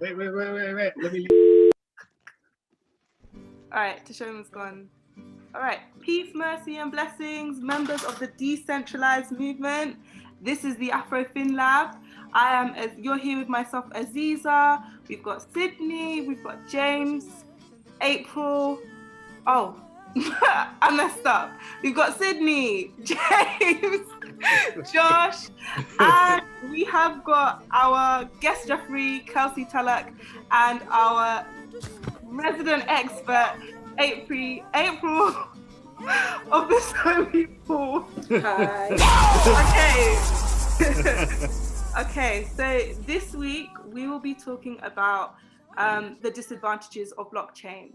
Wait. Let me. All right, Tashoma's gone. All right, peace, mercy, and blessings, members of the decentralized movement. This is the AfroFinLab. You're here with myself, Azeezat. We've got Sidney, we've got James, April. Oh, I messed up. We've got Sidney, James, Josh, and we have got our guest referee, Kelsey Tulloch, and our resident expert, April of the swimming pool. Hi. Okay. Okay, so this week we will be talking about the disadvantages of blockchain.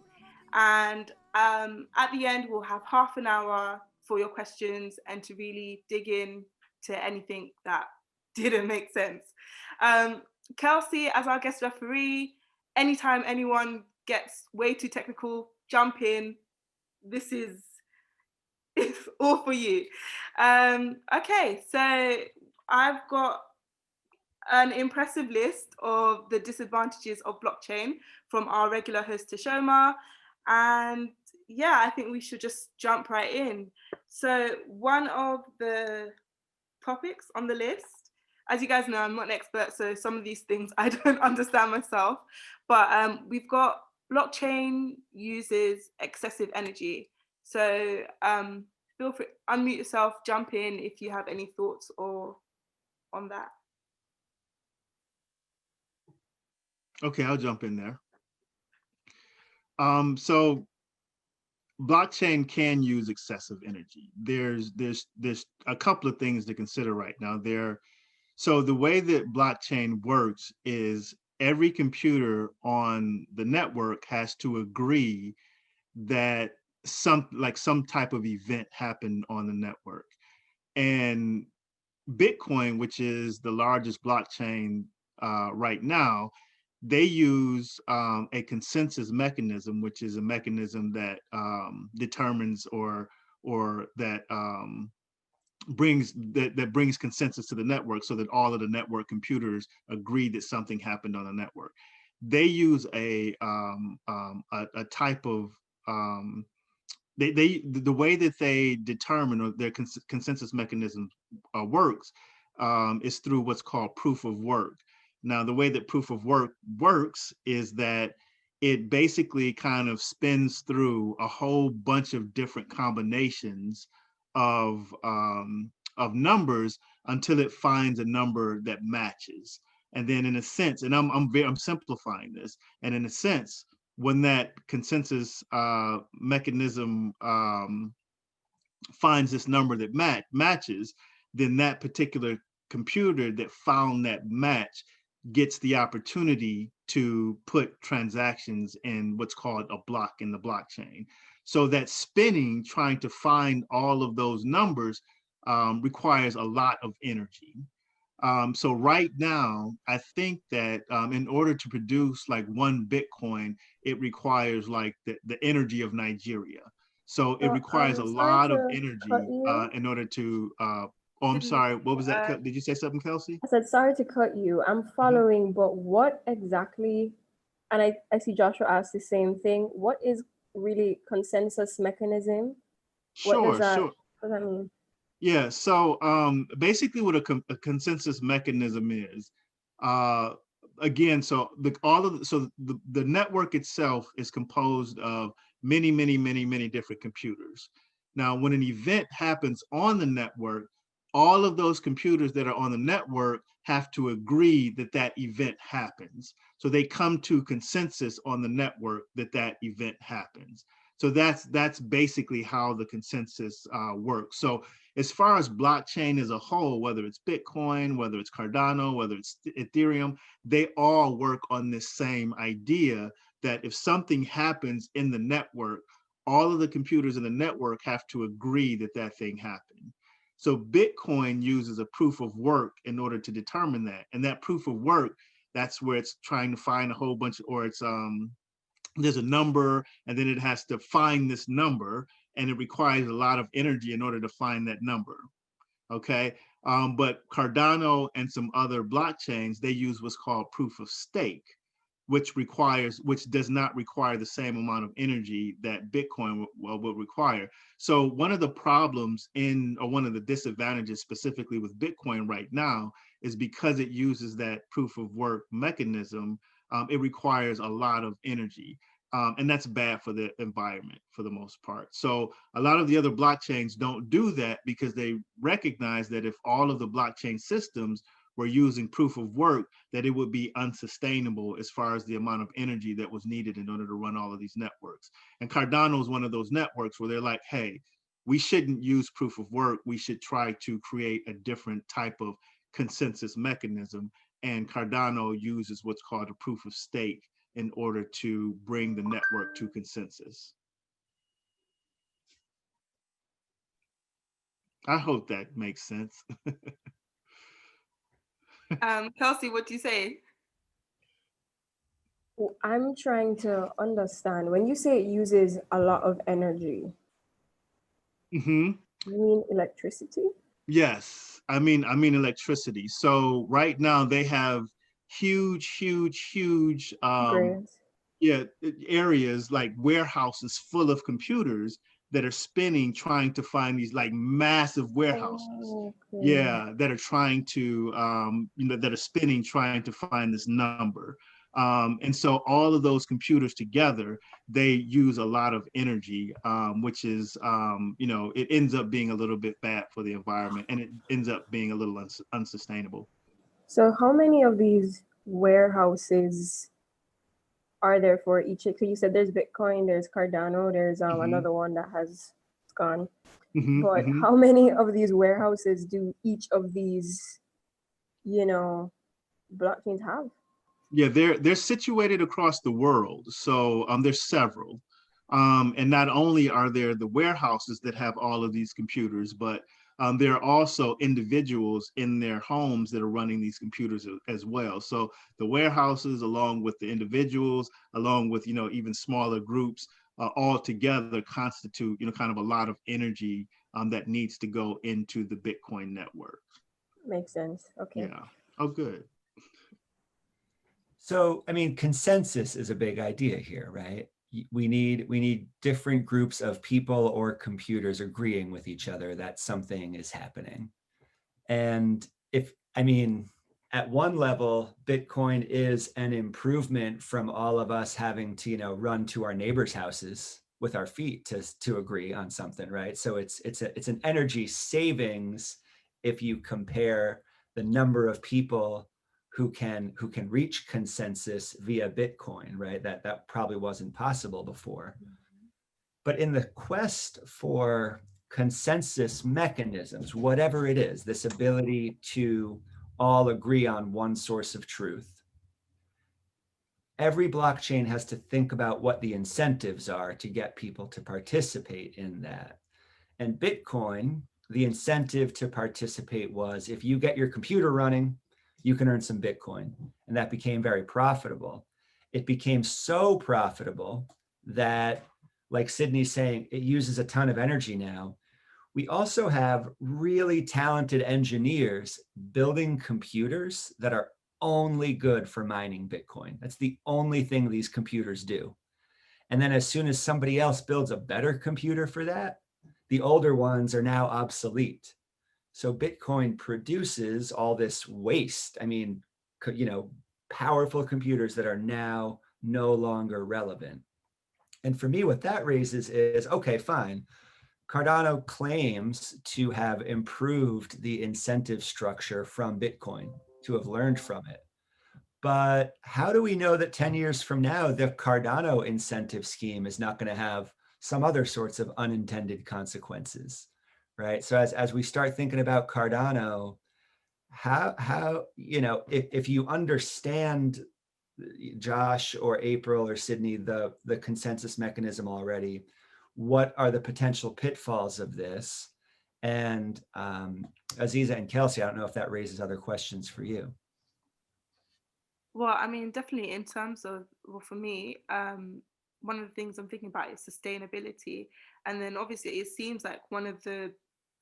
And at the end, we'll have half an hour for your questions and to really dig in to anything that didn't make sense. Kelsey, as our guest referee, anytime anyone gets way too technical, jump in. This is it's all for you. Okay, so I've got an impressive list of the disadvantages of blockchain from our regular host Tashoma. And yeah, I think we should just jump right in. So one of the topics on the list, as you guys know, I'm not an expert, so some of these things I don't understand myself, but we've got blockchain uses excessive energy. So feel free, unmute yourself, jump in if you have any thoughts or on that. Okay, I'll jump in there. So blockchain can use excessive energy. There's a couple of things to consider right now. So the way that blockchain works is every computer on the network has to agree that some type of event happened on the network. And Bitcoin, which is the largest blockchain right now, they use a consensus mechanism, which is a mechanism that determines or that brings consensus to the network, so that all of the network computers agree that something happened on the network. They use a type of the way that they determine, or their consensus mechanism works is through what's called proof of work. Now, the way that proof of work works is that it basically kind of spins through a whole bunch of different combinations of numbers until it finds a number that matches. And then, in a sense, and I'm simplifying this, and in a sense, when that consensus mechanism finds this number that matches, then that particular computer that found that match gets the opportunity to put transactions in what's called a block in the blockchain. So that spinning, trying to find all of those numbers, requires a lot of energy. So right now, I think that in order to produce like one Bitcoin, it requires like the energy of Nigeria. So it requires a lot of energy in order to oh, I'm sorry. What was that? Did you say something, Kelsey? I said, sorry to cut you. I'm following, but what exactly, and I see Joshua asked the same thing. What is really consensus mechanism? What does that mean? Yeah, so basically what a consensus mechanism is, again, so the network itself is composed of many different computers. Now, when an event happens on the network, all of those computers that are on the network have to agree that that event happens. So they come to consensus on the network that that event happens. So that's basically how the consensus works. So as far as blockchain as a whole, whether it's Bitcoin, whether it's Cardano, whether it's Ethereum, they all work on this same idea that if something happens in the network, all of the computers in the network have to agree that that thing happened. So Bitcoin uses a proof of work in order to determine that. And that proof of work, that's where it's trying to find a whole bunch, or it's there's a number, and then it has to find this number, and it requires a lot of energy in order to find that number. Okay, but Cardano and some other blockchains, they use what's called proof of stake. which does not require the same amount of energy that Bitcoin will require. So one of the problems or one of the disadvantages specifically with Bitcoin right now is because it uses that proof of work mechanism, it requires a lot of energy. And that's bad for the environment for the most part. So a lot of the other blockchains don't do that because they recognize that if all of the blockchain systems were using proof of work, that it would be unsustainable as far as the amount of energy that was needed in order to run all of these networks. And Cardano is one of those networks where they're like, hey, we shouldn't use proof of work. We should try to create a different type of consensus mechanism. And Cardano uses what's called a proof of stake in order to bring the network to consensus. I hope that makes sense. Kelsey, what do you say? I'm trying to understand. When you say it uses a lot of energy, you mean electricity? Yes, I mean electricity. So right now they have huge areas like warehouses full of computers that are spinning, trying to find these like massive warehouses. Yeah, that are trying to that are spinning, trying to find this number. And so all of those computers together, they use a lot of energy, which is, it ends up being a little bit bad for the environment, and it ends up being a little unsustainable. So how many of these warehouses are there for each? So you said there's Bitcoin, there's Cardano, there's another one that has gone. But how many of these warehouses do each of these, blockchains have? Yeah, they're situated across the world. So there's several. And not only are there the warehouses that have all of these computers, but there are also individuals in their homes that are running these computers as well. So the warehouses, along with the individuals, along with, even smaller groups, all together constitute, kind of a lot of energy that needs to go into the Bitcoin network. Makes sense. Okay. Yeah. Oh, good. So, I mean, consensus is a big idea here, right? We need different groups of people or computers agreeing with each other that something is happening. And at one level, Bitcoin is an improvement from all of us having to, run to our neighbors' houses with our feet to agree on something, right? So it's an energy savings if you compare the number of people who can reach consensus via Bitcoin, right? That probably wasn't possible before. But in the quest for consensus mechanisms, whatever it is, this ability to all agree on one source of truth, every blockchain has to think about what the incentives are to get people to participate in that. And Bitcoin, the incentive to participate was if you get your computer running, you can earn some Bitcoin. And that became very profitable. It became so profitable that, like Sidney's saying, it uses a ton of energy now. We also have really talented engineers building computers that are only good for mining Bitcoin. That's the only thing these computers do. And then as soon as somebody else builds a better computer for that, the older ones are now obsolete. So Bitcoin produces all this waste. I mean, powerful computers that are now no longer relevant. And for me, what that raises is, okay, fine. Cardano claims to have improved the incentive structure from Bitcoin, to have learned from it. But how do we know that 10 years from now, the Cardano incentive scheme is not going to have some other sorts of unintended consequences? Right. So as we start thinking about Cardano, how if you understand, Josh or April or Sidney, the consensus mechanism already, what are the potential pitfalls of this? And Azeezat and Kelsey, I don't know if that raises other questions for you. Well, I mean, definitely in terms of, well, for me, one of the things I'm thinking about is sustainability. And then obviously it seems like one of the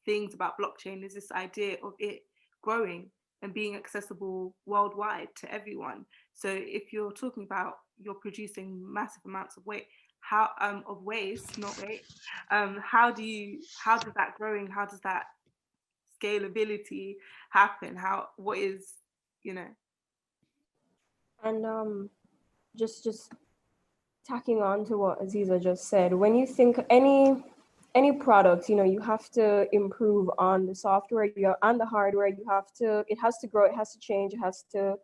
things about blockchain is this idea of it growing and being accessible worldwide to everyone. So if you're talking about you're producing massive amounts of weight, how of waste, not weight, how does that growing, how does that scalability happen? What is, you know? And just tacking on to what Azeezat just said, when you think any product, you have to improve on the software, on the hardware. It has to grow, it has to change, it has to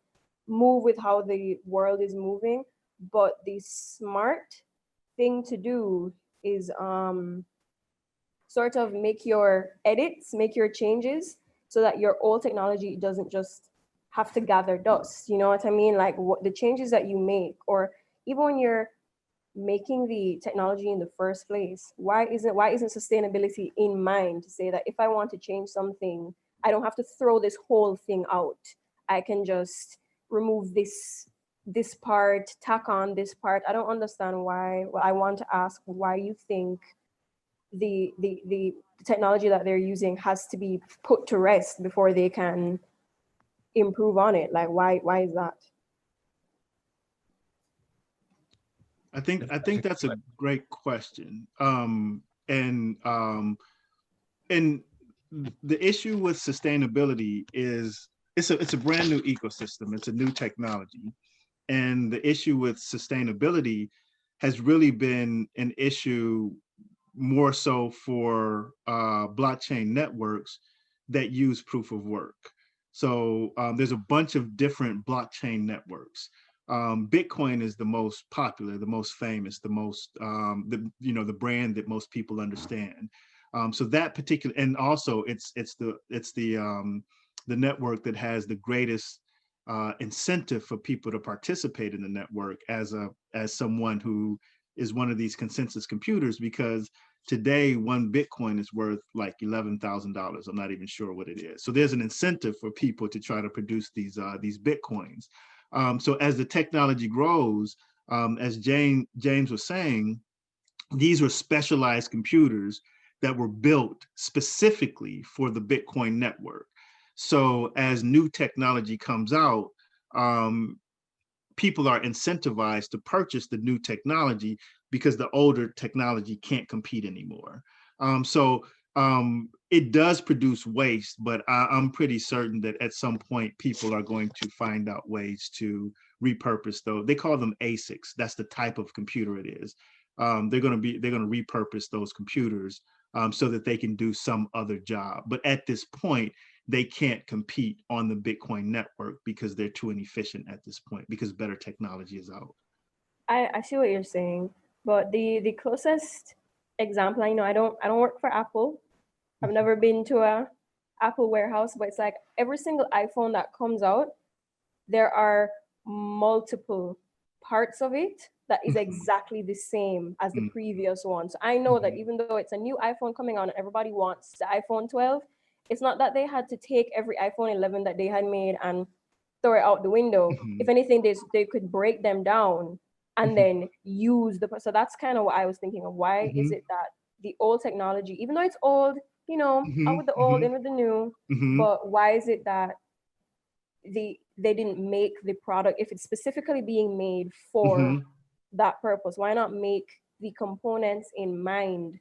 move with how the world is moving. But the smart thing to do is sort of make your edits, make your changes, so that your old technology doesn't just have to gather dust. You know what I mean? Like what the changes that you make, or even when you're making the technology in the first place, why isn't sustainability in mind to say that if I want to change something, I don't have to throw this whole thing out. I can just remove this part, tack on this part. I don't understand why. Well, I want to ask why you think the technology that they're using has to be put to rest before they can improve on it. Like why is that? I think that's a great question. And the issue with sustainability is it's a brand new ecosystem. It's a new technology. And the issue with sustainability has really been an issue more so for blockchain networks that use proof of work. So there's a bunch of different blockchain networks. Bitcoin is the most popular, the most famous, the most the brand that most people understand. So that particular, and also it's the network that has the greatest incentive for people to participate in the network as someone who is one of these consensus computers, because today one Bitcoin is worth like $11,000. I'm not even sure what it is. So there's an incentive for people to try to produce these Bitcoins. So as the technology grows, as James was saying, these were specialized computers that were built specifically for the Bitcoin network. So as new technology comes out, people are incentivized to purchase the new technology because the older technology can't compete anymore. It does produce waste, but I'm pretty certain that at some point people are going to find out ways to repurpose those. They call them ASICs. That's the type of computer it is. They're going to repurpose those computers so that they can do some other job. But at this point, they can't compete on the Bitcoin network because they're too inefficient at this point, because better technology is out. I see what you're saying, but the closest example, I don't work for Apple. I've never been to a Apple warehouse, but it's like every single iPhone that comes out, there are multiple parts of it that is exactly the same as the previous one. So I know that even though it's a new iPhone coming on and everybody wants the iPhone 12, it's not that they had to take every iPhone 11 that they had made and throw it out the window. If anything, they could break them down and then use so that's kind of what I was thinking of. Why is it that the old technology, even though it's old, out with the old, in with the new, but why is it that they didn't make the product, if it's specifically being made for that purpose? Why not make the components in mind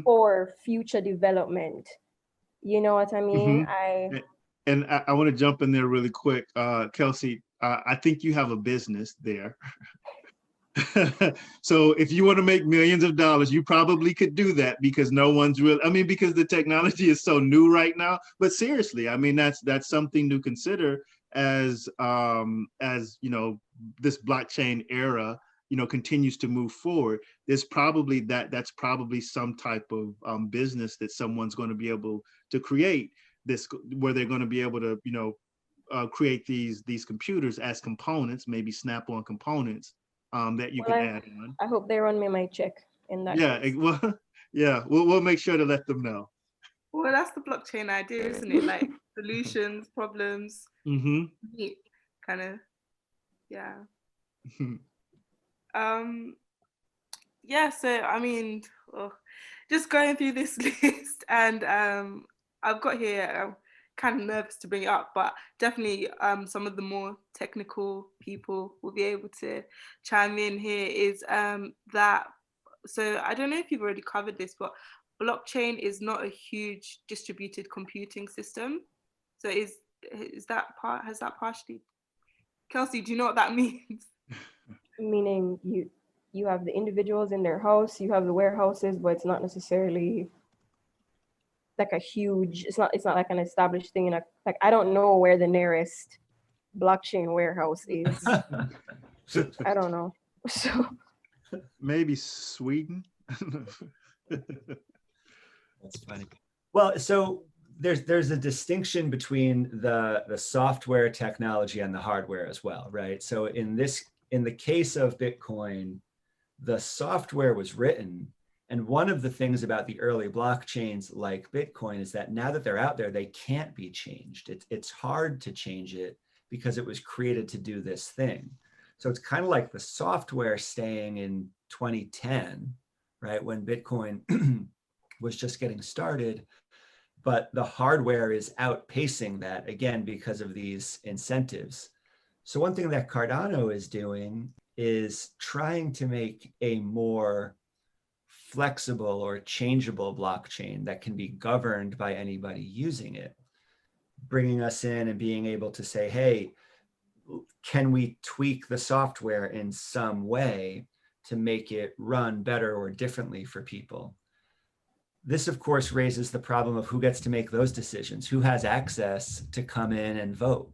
for future development? You know what I mean? And I want to jump in there really quick. Kelsey, I think you have a business there. So if you want to make millions of dollars, you probably could do that, because no one's really, because the technology is so new right now. But seriously, that's something to consider as this blockchain era continues to move forward. There's probably that's probably some type of business that someone's going to be able to create, this where they're going to be able to create these computers as components, maybe Snap-on components that you can add on. I hope they run me my check in that case. Well, yeah, we'll make sure to let them know. Well, that's the blockchain idea, isn't it? Like solutions, problems, kind of, yeah. Yeah, so just going through this list, and I've got here kind of nervous to bring it up, but definitely some of the more technical people will be able to chime in here, is that, so I don't know if you've already covered this, but blockchain is not a huge distributed computing system. So is that part, has that partially, Kelsey, do you know what that means? Meaning you have the individuals in their house, you have the warehouses, but it's not necessarily like a huge, it's not like an established thing. Like I don't know where the nearest blockchain warehouse is. I don't know. So maybe Sweden. That's funny. Well, so there's a distinction between the software technology and the hardware as well, right? So in the case of Bitcoin, the software was written, and one of the things about the early blockchains like Bitcoin is that now that they're out there, they can't be changed. It's hard to change it because it was created to do this thing. So it's kind of like the software staying in 2010, right, when Bitcoin was just getting started, but the hardware is outpacing that, again, because of these incentives. So one thing that Cardano is doing is trying to make a more flexible or changeable blockchain that can be governed by anybody using it, bringing us in and being able to say, hey, can we tweak the software in some way to make it run better or differently for people? This, of course, raises the problem of who gets to make those decisions, who has access to come in and vote.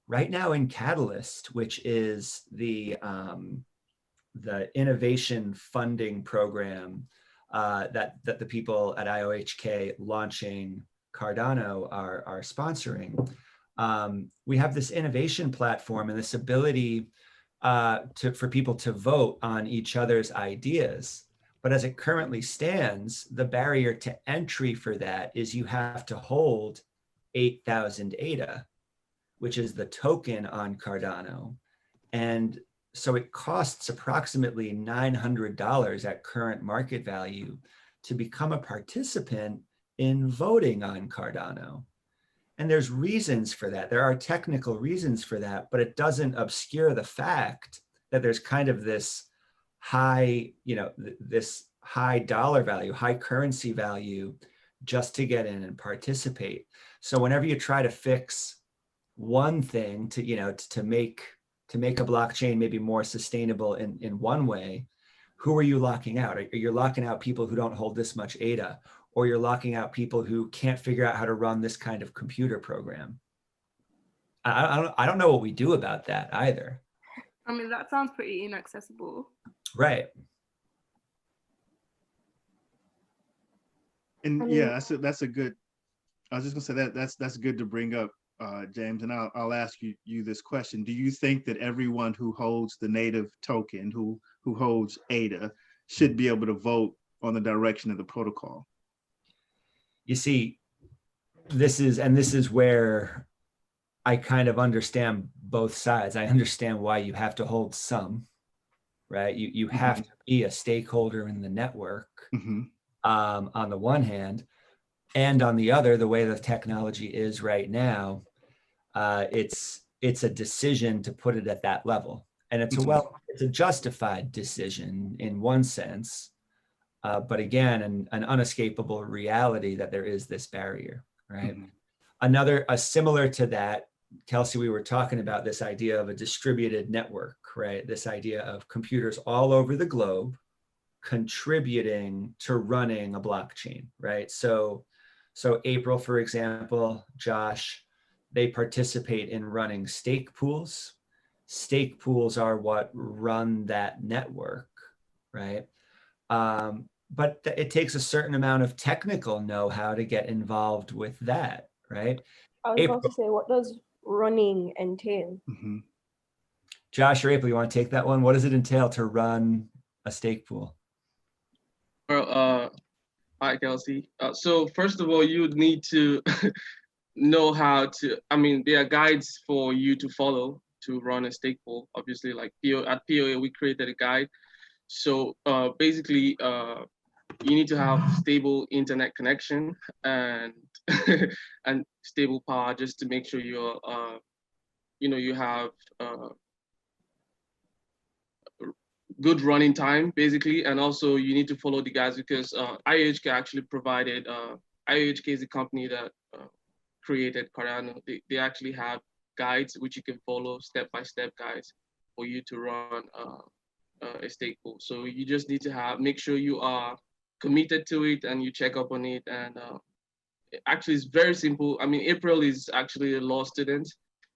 Right now in Catalyst, which is the innovation funding program that the people at IOHK launching Cardano are sponsoring, we have this innovation platform and this ability for people to vote on each other's ideas. But as it currently stands, the barrier to entry for that is you have to hold 8,000 ADA, which is the token on Cardano. And so it costs approximately $900 at current market value to become a participant in voting on Cardano. And there's reasons for that. There are technical reasons for that, but it doesn't obscure the fact that there's kind of this high, this high dollar value, high currency value just to get in and participate. So whenever you try to fix one thing to make a blockchain maybe more sustainable in one way, who are you locking out? You're locking out people who don't hold this much ADA, or you're locking out people who can't figure out how to run this kind of computer program. I don't know what we do about that either. I mean, that sounds pretty inaccessible. Right. And yeah, that's a good, I was just gonna say that's good to bring up, James, and I'll ask you this question. Do you think that everyone who holds the native token, who holds ADA, should be able to vote on the direction of the protocol? You see, this is where I kind of understand both sides. I understand why you have to hold some, right? You have to be a stakeholder in the network, on the one hand, and on the other, the way the technology is right now, it's a decision to put it at that level, and it's a justified decision in one sense, but again, an unescapable reality that there is this barrier, right? Similar to that, Kelsey, we were talking about this idea of a distributed network, right? This idea of computers all over the globe contributing to running a blockchain, right? So April, for example, Josh, they participate in running stake pools. Stake pools are what run that network, right? But it takes a certain amount of technical know-how to get involved with that, right? I was about to say, what does running entail? Josh or April, you want to take that one? What does it entail to run a stake pool? Well, hi, Kelsey. So first of all, you need to know how to, there are guides for you to follow to run a stake pool. Obviously, like at POA, we created a guide. So basically, you need to have stable internet connection, and and stable power, just to make sure you're, you have good running time, basically. And also you need to follow the guides, because IOHK actually provided, IOHK is the company that created Cardano. They actually have guides which you can follow, step-by-step guides for you to run a stake pool. So you just need to make sure you are committed to it and you check up on it. And actually it's very simple. I mean, April is actually a law student,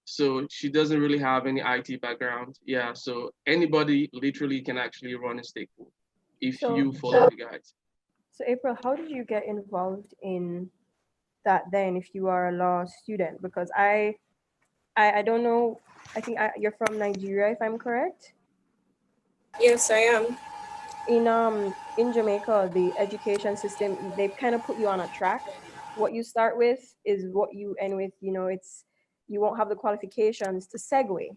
so she doesn't really have any IT background. Yeah, so anybody literally can actually run a stake pool if you follow the guides. So April, how did you get involved in that then, if you are a law student? Because I don't know, I think you're from Nigeria, if I'm correct? Yes, I am. In Jamaica, the education system, they've kind of put you on a track. What you start with is what you end with. You won't have the qualifications to segue,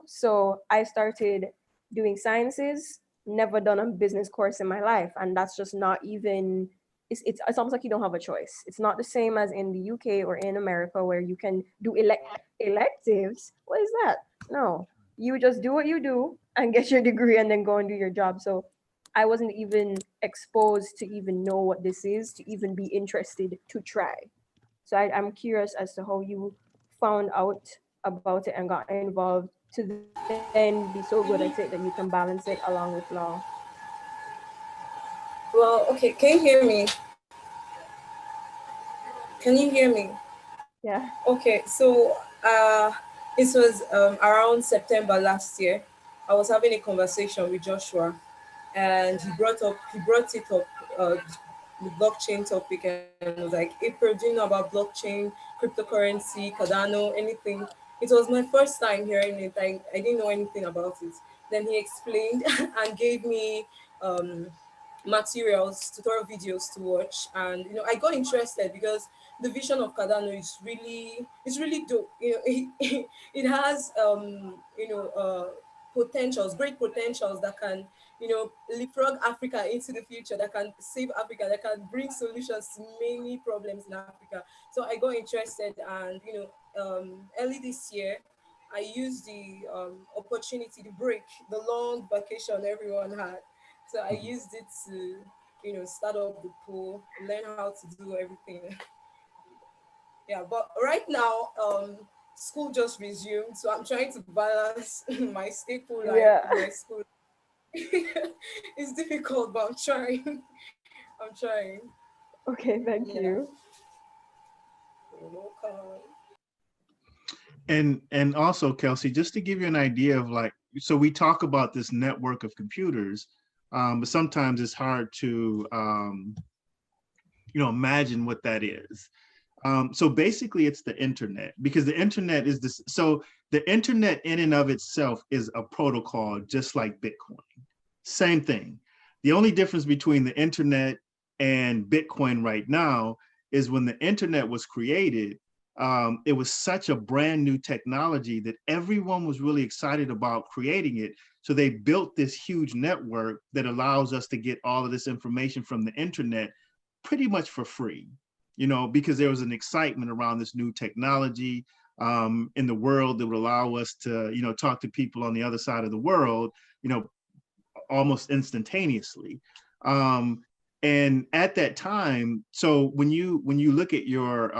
So I started doing sciences, never done a business course in my life. And that's just not even, it's almost like you don't have a choice. It's not the same as in the UK or in America, where you can do electives. What is that? No, you just do what you do and get your degree and then go and do your job. So I wasn't even exposed to even know what this is, to even be interested to try. So I'm curious as to how you found out about it and got involved to then be so good at it that you can balance it along with law. Well, okay, can you hear me? Can you hear me? Yeah. Okay, so this was around September last year. I was having a conversation with Joshua, and he brought it up, the blockchain topic, and was like, April, do you know about blockchain, cryptocurrency, Cardano, anything? It was my first time hearing it. I didn't know anything about it. Then he explained and gave me materials, tutorial videos to watch, and I got interested because the vision of Cardano is really dope. It has potentials, great potentials that can leapfrog Africa into the future, that can save Africa, that can bring solutions to many problems in Africa. So I got interested, and early this year I used the opportunity to break the long vacation everyone had. So I used it to start up the pool, learn how to do everything. Yeah, but right now school just resumed, so I'm trying to balance my staple life with my school. It's difficult, but I'm trying. I'm trying. Okay, thank you. You're welcome. And also, Kelsey, just to give you an idea of so we talk about this network of computers, but sometimes it's hard to imagine what that is. So basically it's the internet, because the internet is this. So the internet in and of itself is a protocol, just like Bitcoin. Same thing. The only difference between the internet and Bitcoin right now is when the internet was created, it was such a brand new technology that everyone was really excited about creating it. So they built this huge network that allows us to get all of this information from the internet pretty much for free, because there was an excitement around this new technology in the world that would allow us to, talk to people on the other side of the world, almost instantaneously. And at that time, so when you look at your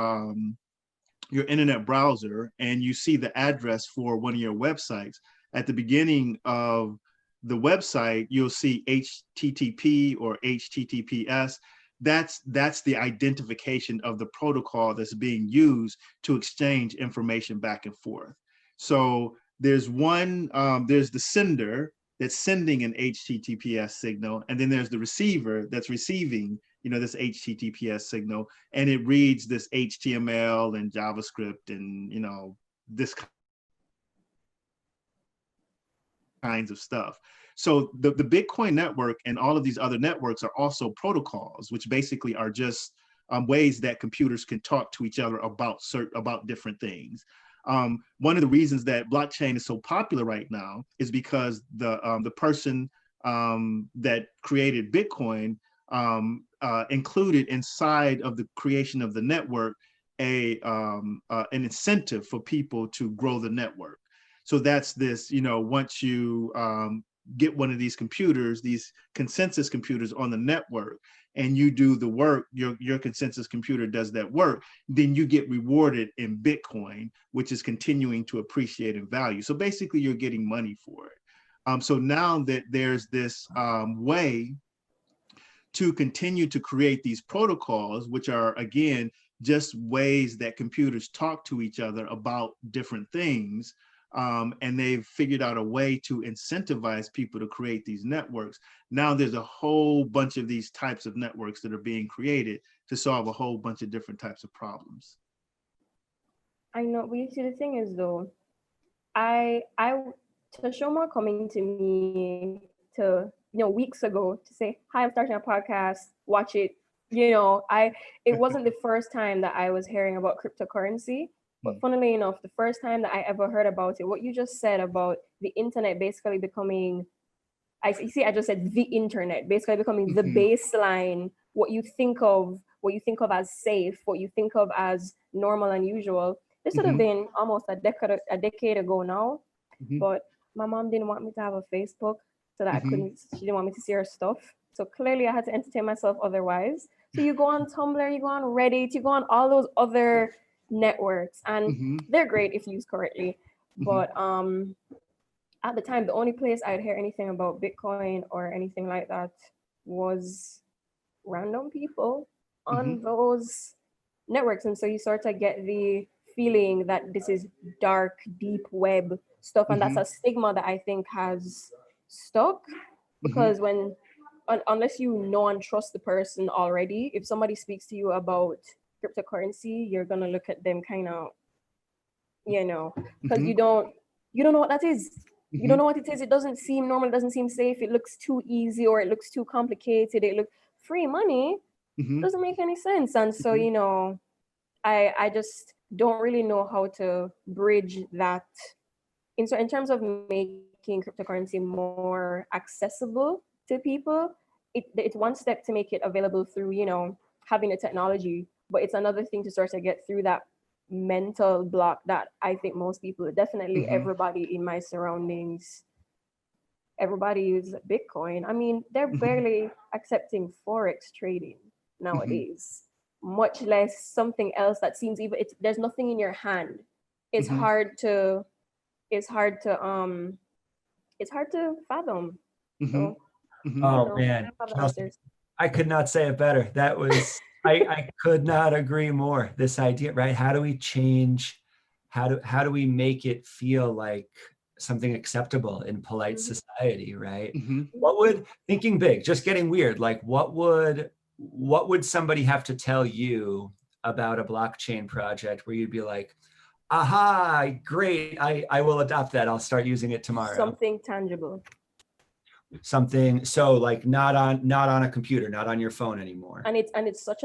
internet browser and you see the address for one of your websites, at the beginning of the website, you'll see HTTP or HTTPS. That's the identification of the protocol that's being used to exchange information back and forth. So there's there's the sender that's sending an HTTPS signal, and then there's the receiver that's receiving, this HTTPS signal, and it reads this HTML and JavaScript and, this kinds of stuff. So the Bitcoin network and all of these other networks are also protocols, which basically are just ways that computers can talk to each other about different things. One of the reasons that blockchain is so popular right now is because the person that created Bitcoin included inside of the creation of the network an incentive for people to grow the network. So that's this, once you get one of these computers, these consensus computers on the network, and you do the work, your consensus computer does that work, then you get rewarded in Bitcoin, which is continuing to appreciate in value. So basically you're getting money for it. So now that there's this way to continue to create these protocols, which are, again, just ways that computers talk to each other about different things. And they've figured out a way to incentivize people to create these networks. Now there's a whole bunch of these types of networks that are being created to solve a whole bunch of different types of problems. I know, but you see, the thing is though, Tashoma coming to me weeks ago to say, hi, I'm starting a podcast, watch it. It wasn't the first time that I was hearing about cryptocurrency, but funnily enough, the first time that I ever heard about it, what you just said about the internet basically becoming, I just said the internet basically becoming the baseline, what you think of as safe, what you think of as normal and usual. This would have been almost a decade ago now, but my mom didn't want me to have a Facebook so that she didn't want me to see her stuff. So clearly I had to entertain myself otherwise. So you go on Tumblr, you go on Reddit, you go on all those other networks, and they're great if used correctly. But at the time, the only place I'd hear anything about Bitcoin or anything like that was random people on those networks. And so you sort of get the feeling that this is dark, deep web stuff. And that's a stigma that I think has stuck, because unless you know and trust the person already, if somebody speaks to you about cryptocurrency, you're gonna look at them kind of, because you don't know what that is. You don't know what it is. It doesn't seem normal. It doesn't seem safe. It looks too easy, or it looks too complicated. It looks free money. Doesn't make any sense. And so, I just don't really know how to bridge that. In terms of making cryptocurrency more accessible to people, it's one step to make it available through, having the technology, but it's another thing to sort of get through that mental block that I think most people, definitely everybody in my surroundings, everybody uses Bitcoin. I mean, they're barely accepting Forex trading nowadays, much less something else that seems there's nothing in your hand. It's hard to fathom. So, oh man, Kelsey, I could not say it better. That was I could not agree more. This idea, right? How do we change? How do we make it feel like something acceptable in polite society, right? What would, thinking big, just getting weird, like what would somebody have to tell you about a blockchain project where you'd be like, aha, great, I will adopt that. I'll start using it tomorrow. Something tangible. Something, so like not on a computer, not on your phone anymore. And it's such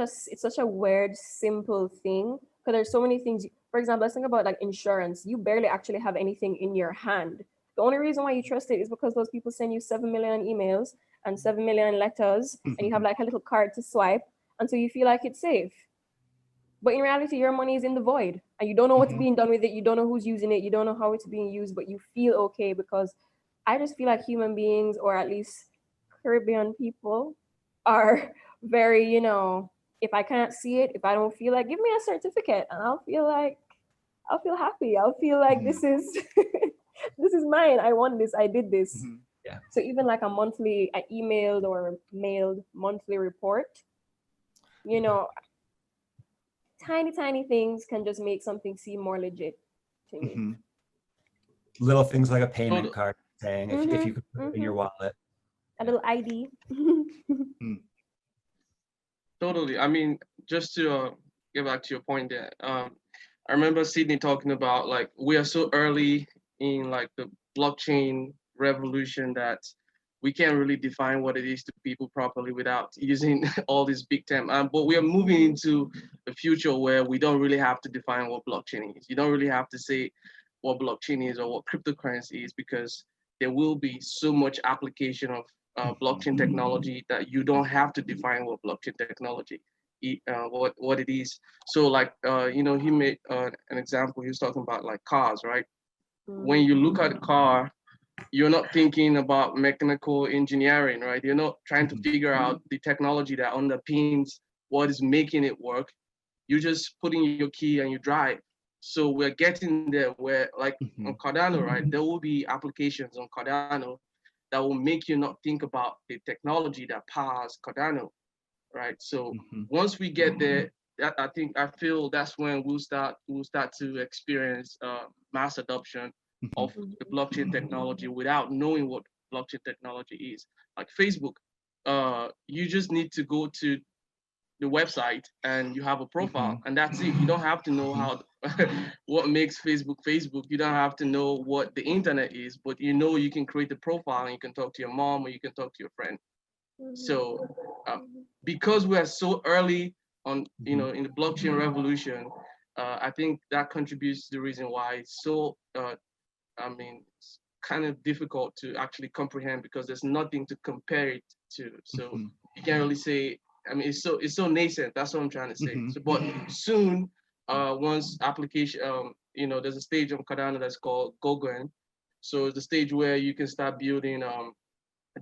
a weird, simple thing, because there's so many things. For example, let's think about like insurance. You barely actually have anything in your hand. The only reason why you trust it is because those people send you 7 million emails and 7 million letters, and you have like a little card to swipe, and so you feel like it's safe. But in reality, your money is in the void, and you don't know what's being done with it. You don't know who's using it. You don't know how it's being used, but you feel okay, because I just feel like human beings, or at least Caribbean people, are very, if I can't see it, if I don't feel like, give me a certificate, and I'll feel happy. I'll feel like this is this is mine. I want this. I did this. Yeah. So even like I emailed or mailed monthly report, tiny things can just make something seem more legit to me. Little things like a payment card saying if you could put it in your wallet. A little ID. Totally. I mean, just to get back to your point there, I remember Sidney talking about like we are so early in like the blockchain revolution that we can't really define what it is to people properly without using all these big terms. But we are moving into a future where we don't really have to define what blockchain is. You don't really have to say what blockchain is or what cryptocurrency is, because there will be so much application of blockchain technology that you don't have to define what blockchain technology, what it is. So like, he made an example. He was talking about like cars, right? When you look at a car, you're not thinking about mechanical engineering, right? You're not trying to figure out the technology that underpins what is making it work. You just put in your key and you drive. So we're getting there where, like on Cardano, right? There will be applications on Cardano that will make you not think about the technology that powers Cardano, right? So once we get there, I feel that's when we'll start to experience mass adoption of the blockchain technology without knowing what blockchain technology is. Like Facebook, you just need to go to the website and you have a profile and that's it. You don't have to know how what makes Facebook Facebook. You don't have to know what the internet is, but you can create a profile and you can talk to your mom or you can talk to your friend. So because we are so early on, in the blockchain revolution, I think that contributes to the reason why it's so it's kind of difficult to actually comprehend because there's nothing to compare it to. So you can't really say, it's so nascent. That's what I'm trying to say. So, but soon, once application, there's a stage on Cardano that's called Gogoen. So it's the stage where you can start building a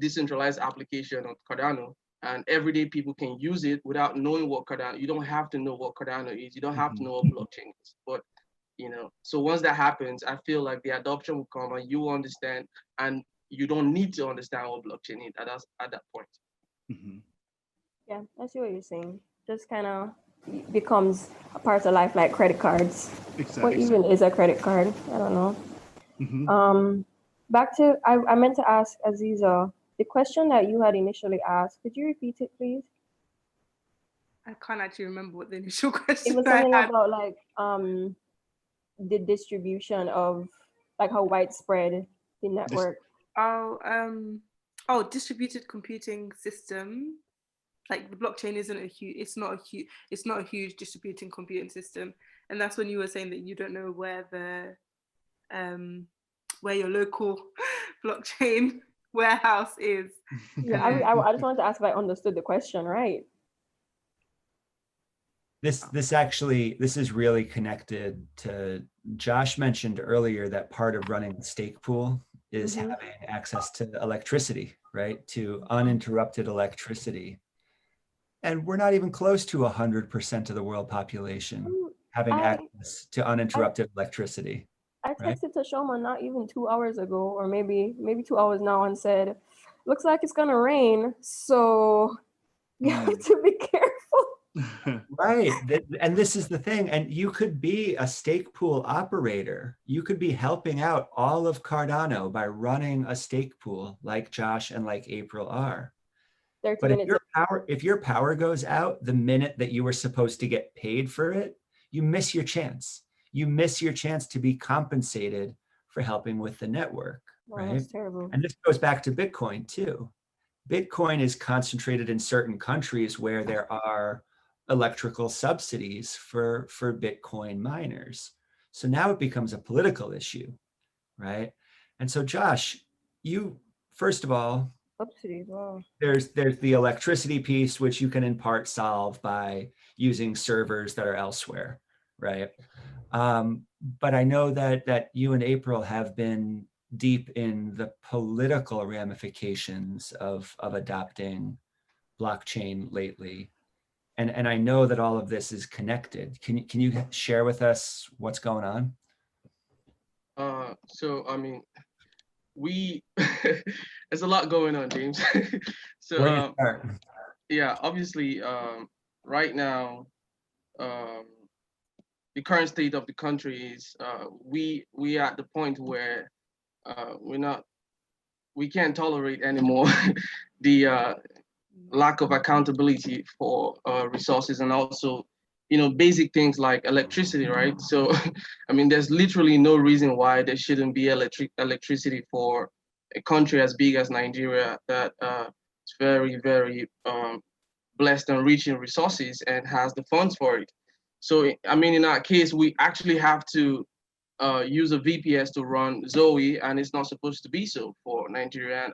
decentralized application on Cardano, and everyday people can use it without knowing what Cardano. You don't have to know what Cardano is. You don't have to know what blockchain is. But so once that happens, I feel like the adoption will come and you will understand, and you don't need to understand what blockchain is at that point. Yeah, I see what you're saying. Just kind of becomes a part of life, like credit cards. Exactly. What even is a credit card? I don't know. Back to, I meant to ask Azeezat, the question that you had initially asked, could you repeat it, please? I can't actually remember what the initial question It was something about like the distribution of, like, how widespread the network. Distributed computing system. Like the blockchain isn't it's not a huge distributed computing system, and that's when you were saying that you don't know where your local blockchain warehouse is. Yeah, I just wanted to ask if I understood the question right. This is really connected to, Josh mentioned earlier that part of running the stake pool is having access to electricity, right? To uninterrupted electricity. And we're not even close to 100% of the world population having access to uninterrupted electricity. I texted Tashoma not even 2 hours ago, or maybe 2 hours now, and said, looks like it's gonna rain, so you have to be careful. Right, and this is the thing, and you could be a stake pool operator. You could be helping out all of Cardano by running a stake pool like Josh and like April are. But if your power goes out the minute that you were supposed to get paid for it, you miss your chance. You miss your chance to be compensated for helping with the network, right? That's terrible. And this goes back to Bitcoin too. Bitcoin is concentrated in certain countries where there are electrical subsidies for Bitcoin miners. So now it becomes a political issue, right? And so Josh, you, first of all, subsidies, wow. There's the electricity piece, which you can in part solve by using servers that are elsewhere, right? But I know that you and April have been deep in the political ramifications of adopting blockchain lately. And I know that all of this is connected. Can you share with us what's going on? So, there's a lot going on, James. So, yeah, obviously, right now, the current state of the country is we are at the point where we can't tolerate anymore the lack of accountability for resources, and also basic things like electricity, right? So there's literally no reason why there shouldn't be electricity for a country as big as Nigeria that is very, very blessed and rich in resources and has the funds for it. So in our case, we actually have to use a VPS to run Zoe, and it's not supposed to be so for Nigeria.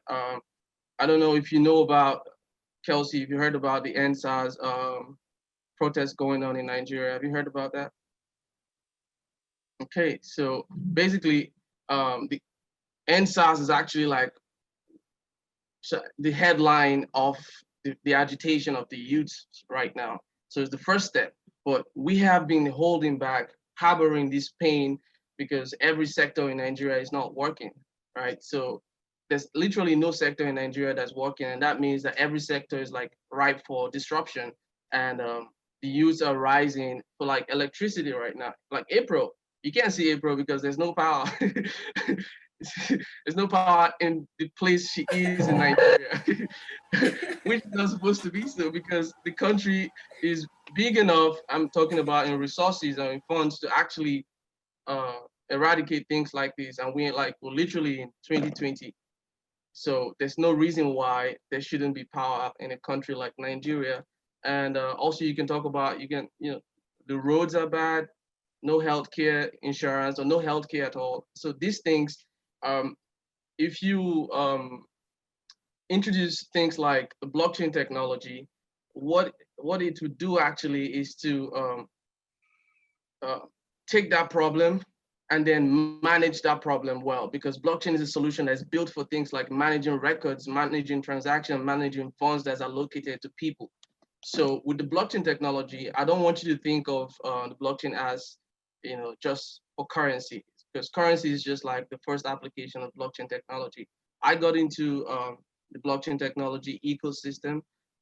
I don't know if you know about, Kelsey, if you heard about the NSAS protests going on in Nigeria. Have you heard about that? Okay, so basically, the NSAS is actually like the headline of the agitation of the youth right now. So it's the first step, but we have been holding back, harboring this pain because every sector in Nigeria is not working, right? So there's literally no sector in Nigeria that's working, and that means that every sector is like ripe for disruption. And the youths are rising for like electricity right now. Like April, you can't see April because there's no power. There's no power in the place she is in Nigeria, which is not supposed to be so because the country is big enough, I'm talking about in resources and in funds, to actually eradicate things like this. And we're literally in 2020. So there's no reason why there shouldn't be power in a country like Nigeria. And also you can talk about, the roads are bad, no healthcare insurance or no healthcare at all. So these things, if you introduce things like the blockchain technology, what it would do actually is to take that problem and then manage that problem well, because blockchain is a solution that's built for things like managing records, managing transactions, managing funds that are allocated to people. So with the blockchain technology, I don't want you to think of the blockchain as, just for currency, because currency is just like the first application of blockchain technology. I got into the blockchain technology ecosystem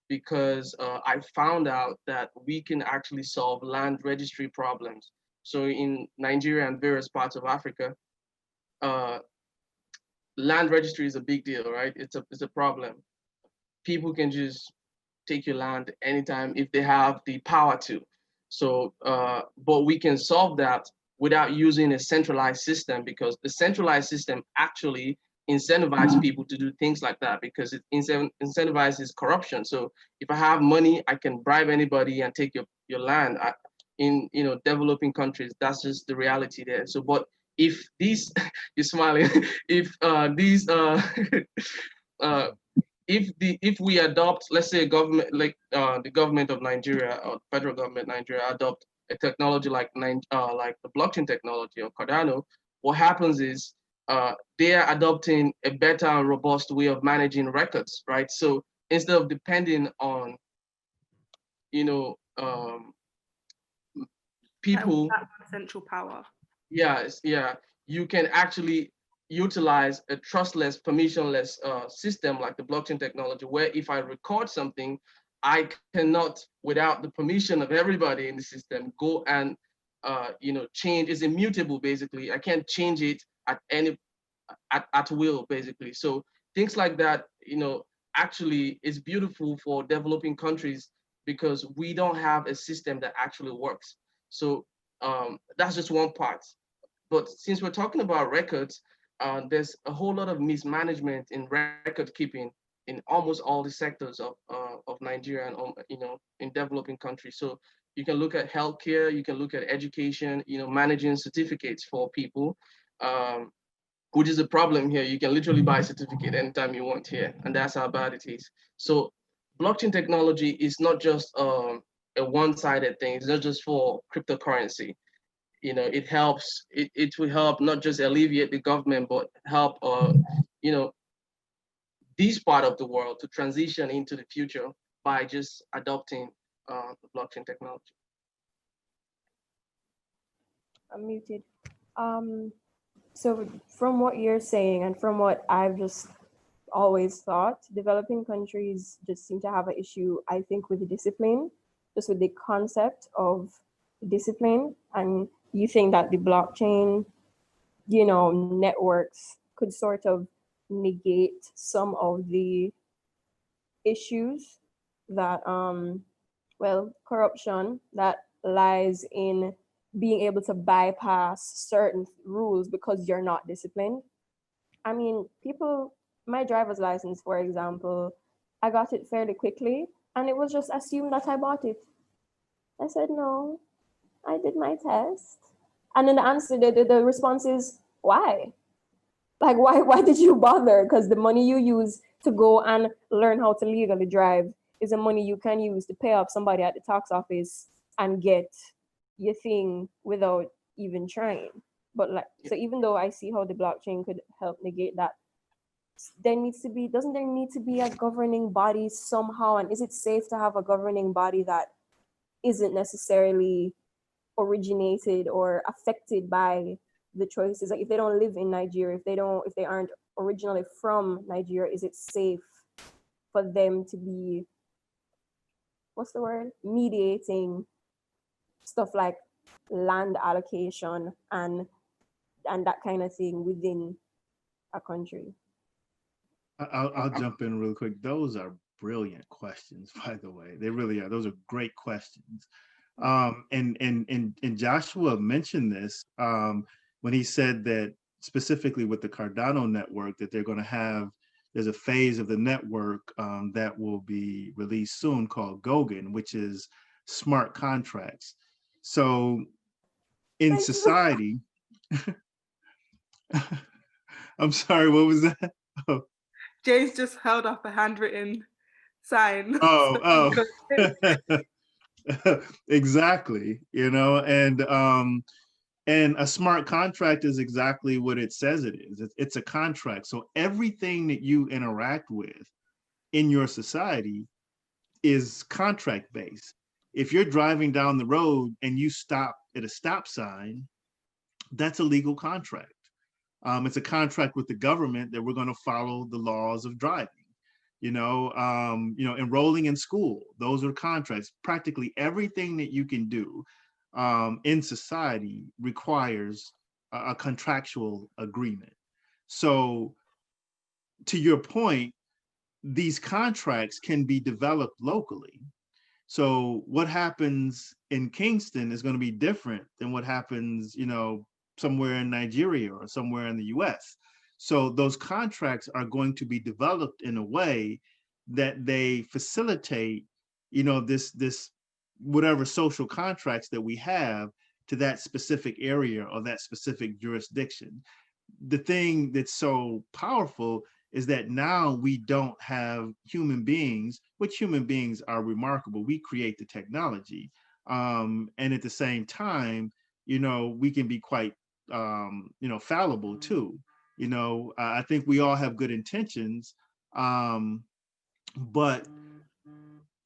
because I found out that we can actually solve land registry problems. So in Nigeria and various parts of Africa, land registry is a big deal, right? It's a problem. People can just take your land anytime if they have the power to. So, but we can solve that without using a centralized system, because the centralized system actually incentivizes people to do things like that, because it incentivizes corruption. So if I have money, I can bribe anybody and take your land. In developing countries, that's just the reality there. So, but if these, you're smiling, if these if we adopt, let's say, a government like the government of Nigeria or federal government Nigeria adopt a technology like the blockchain technology or Cardano, what happens is they are adopting a better and robust way of managing records, right? So instead of depending on people, central power. Yes, yeah, you can actually utilize a trustless, permissionless system like the blockchain technology, where if I record something, I cannot, without the permission of everybody in the system, go and change. It's immutable, basically. I can't change it at will, basically. So things like that, actually is beautiful for developing countries, because we don't have a system that actually works. So that's just one part. But since we're talking about records, there's a whole lot of mismanagement in record keeping in almost all the sectors of Nigeria and in developing countries. So you can look at healthcare, you can look at education, managing certificates for people, which is a problem here. You can literally buy a certificate anytime you want here, and that's how bad it is. So blockchain technology is not just a one-sided thing. It's not just for cryptocurrency. It helps, it will help not just alleviate the government, but help, this part of the world to transition into the future by just adopting the blockchain technology. I'm muted. So from what you're saying and from what I've just always thought, developing countries just seem to have an issue, I think, with the discipline, just with the concept of discipline. And you think that the blockchain, networks could sort of negate some of the issues that, corruption that lies in being able to bypass certain rules because you're not disciplined. I mean, my driver's license, for example, I got it fairly quickly, and it was just assumed that I bought it. I said, no, I did my test. And then the answer, the response is, why? Like, why did you bother? Because the money you use to go and learn how to legally drive is the money you can use to pay up somebody at the tax office and get your thing without even trying. But like, so even though I see how the blockchain could help negate that, doesn't there need to be a governing body somehow? And is it safe to have a governing body that isn't necessarily originated or affected by the choices? Like, if they don't live in Nigeria, if they aren't originally from Nigeria, is it safe for them to be, what's the word, mediating stuff like land allocation and that kind of thing within a country? I'll jump in real quick. Those are brilliant questions, by the way. They really are. Those are great questions. And Joshua mentioned this when he said that specifically with the Cardano network, that they're going to have, there's a phase of the network that will be released soon called Goguen, which is smart contracts. So in society, I'm sorry, what was that? Oh. James just held up a handwritten sign. Oh. Exactly, you know, and a smart contract is exactly what it says it is. It's a contract. So everything that you interact with in your society is contract based. If you're driving down the road and you stop at a stop sign, that's a legal contract. It's a contract with the government that we're going to follow the laws of driving. Enrolling in school, those are contracts. Practically everything that you can do in society requires a contractual agreement. So to your point, these contracts can be developed locally. So what happens in Kingston is going to be different than what happens, somewhere in Nigeria or somewhere in the US. So those contracts are going to be developed in a way that they facilitate, this whatever social contracts that we have to that specific area or that specific jurisdiction. The thing that's so powerful is that now we don't have human beings, which human beings are remarkable. We create the technology. And at the same time, we can be quite, fallible too. I think we all have good intentions, but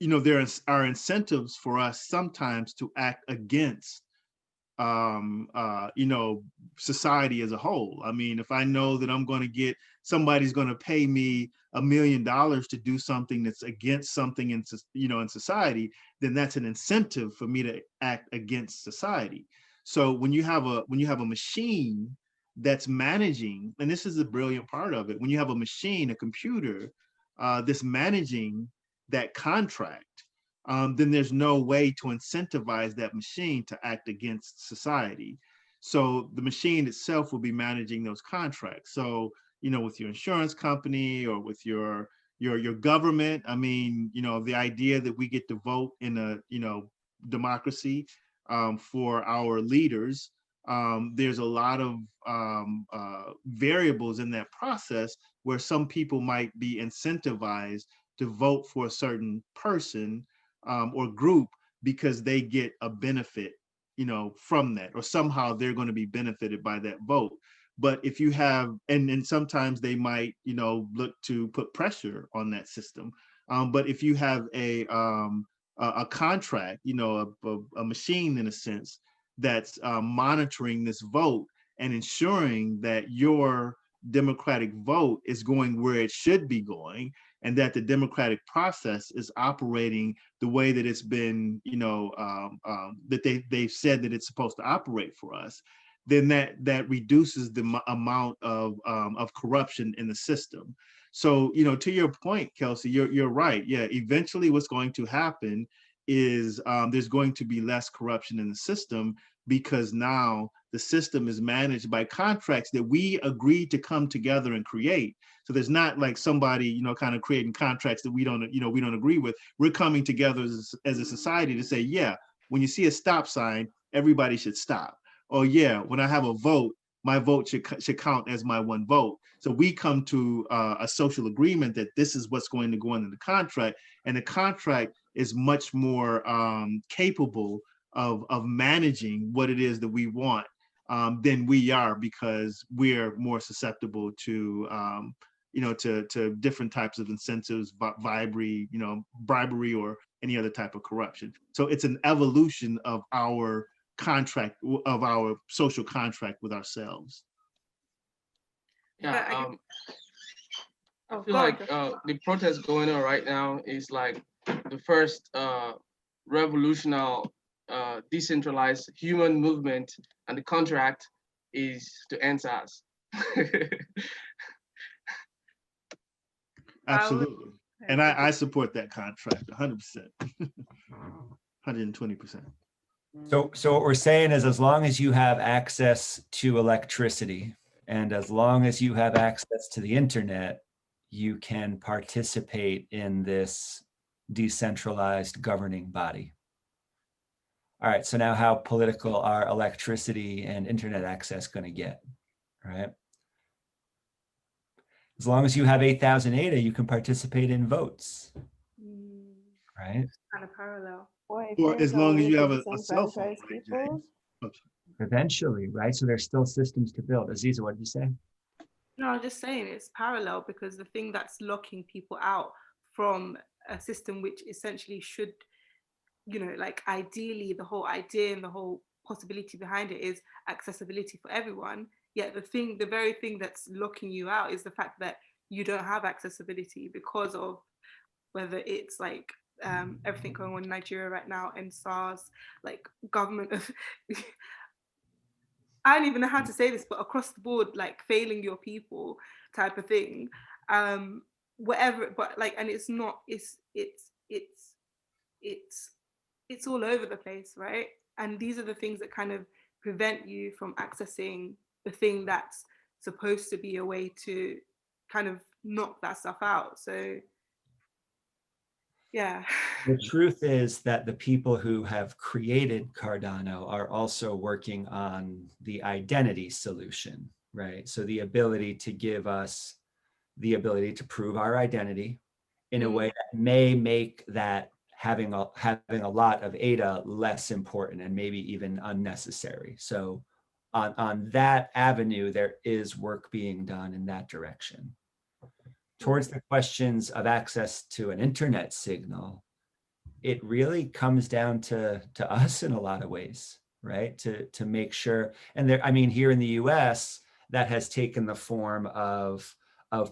there are incentives for us sometimes to act against society as a whole. I mean, if I know that I'm going to get, somebody's going to pay me $1 million to do something that's against something in society, then that's an incentive for me to act against society. So when you have a machine that's managing, and this is the brilliant part of it, when you have a machine, a computer that's managing that contract, then there's no way to incentivize that machine to act against society. So the machine itself will be managing those contracts. So, with your insurance company or with your government, I mean, the idea that we get to vote in a, democracy for our leaders, there's a lot of variables in that process where some people might be incentivized to vote for a certain person or group because they get a benefit, from that, or somehow they're going to be benefited by that vote. But if you have, and sometimes they might, look to put pressure on that system. But if you have a contract, a machine in a sense that's monitoring this vote and ensuring that your democratic vote is going where it should be going, and that the democratic process is operating the way that it's been, that they've said that it's supposed to operate for us, then that reduces the amount of corruption in the system. So, to your point, Kelsey, you're right. Yeah, eventually what's going to happen is there's going to be less corruption in the system, because now the system is managed by contracts that we agreed to come together and create. So there's not like somebody, kind of creating contracts that we don't agree with. We're coming together as a society to say, yeah, when you see a stop sign, everybody should stop. Or yeah, when I have a vote, my vote should count as my one vote. So we come to a social agreement that this is what's going to go into the contract, and the contract is much more capable of managing what it is that we want than we are, because we're more susceptible to to different types of incentives, bribery, or any other type of corruption. So it's an evolution of our contract, of our social contract with ourselves. Yeah, I feel like the protest going on right now is like the first revolutionary decentralized human movement, and the contract is to end SARS. Absolutely. And I support that contract 100%, 120%. So what we're saying is, as long as you have access to electricity and as long as you have access to the internet, you can participate in this decentralized governing body. All right, so now how political are electricity and internet access going to get, right? As long as you have 8,000 ADA, you can participate in votes, right? It's kind of parallel. Or as long as you have a cell phone. Eventually, right? So there's still systems to build. Azeezat, what did you say? No, I'm just saying it's parallel, because the thing that's locking people out from a system which essentially should, like ideally the whole idea and the whole possibility behind it is accessibility for everyone. Yet the very thing that's locking you out is the fact that you don't have accessibility because of whether it's like everything going on in Nigeria right now, and SARS, like government of I don't even know how to say this, but across the board, like failing your people type of thing, whatever. But like, and it's not, it's all over the place, right? And these are the things that kind of prevent you from accessing the thing that's supposed to be a way to kind of knock that stuff out. So yeah. The truth is that the people who have created Cardano are also working on the identity solution, right? So the ability to give us the ability to prove our identity in a way that may make that having a lot of ADA less important and maybe even unnecessary. So on that avenue, there is work being done in that direction. Towards the questions of access to an internet signal, it really comes down to us in a lot of ways, right? To make sure, and there, I mean, here in the US, that has taken the form of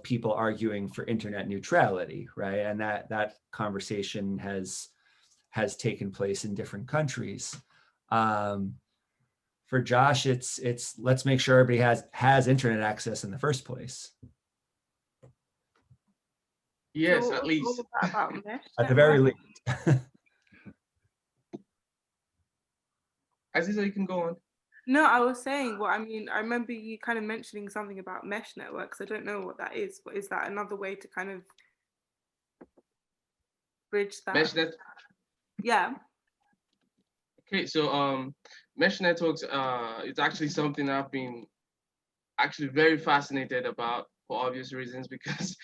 people arguing for internet neutrality, right? And that conversation has taken place in different countries. For Josh, it's let's make sure everybody has internet access in the first place. Yes, So at least. At the very least. Azeezat, you can go on. No, I was saying, well, I mean, I remember you kind of mentioning something about mesh networks. I don't know what that is, but is that another way to kind of bridge that? Mesh net. Yeah. Okay, so mesh networks it's actually something I've been actually very fascinated about for obvious reasons, because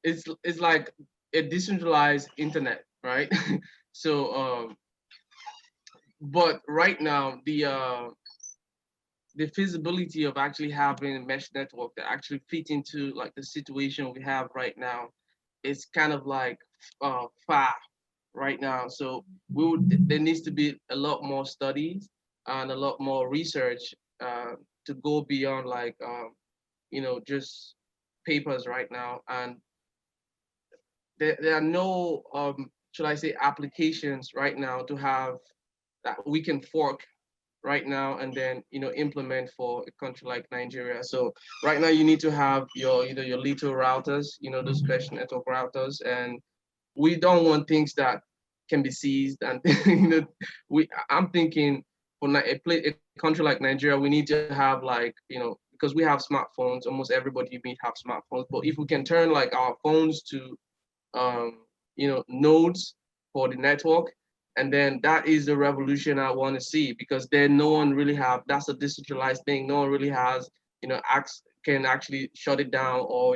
it's like a decentralized internet, right? So but right now the feasibility of actually having a mesh network that actually fit into like the situation we have right now is kind of like far right now. So there needs to be a lot more studies and a lot more research to go beyond like just papers right now. And there are no should I say applications right now to have that we can fork right now and then implement for a country like Nigeria. So right now you need to have your your little routers, those mesh network routers, and we don't want things that can be seized. And I'm thinking for a country like Nigeria, we need to have like because we have smartphones, almost everybody may have smartphones, but if we can turn like our phones to nodes for the network, And then that is the revolution I want to see, because then no one really that's a decentralized thing. No one really has, can actually shut it down or,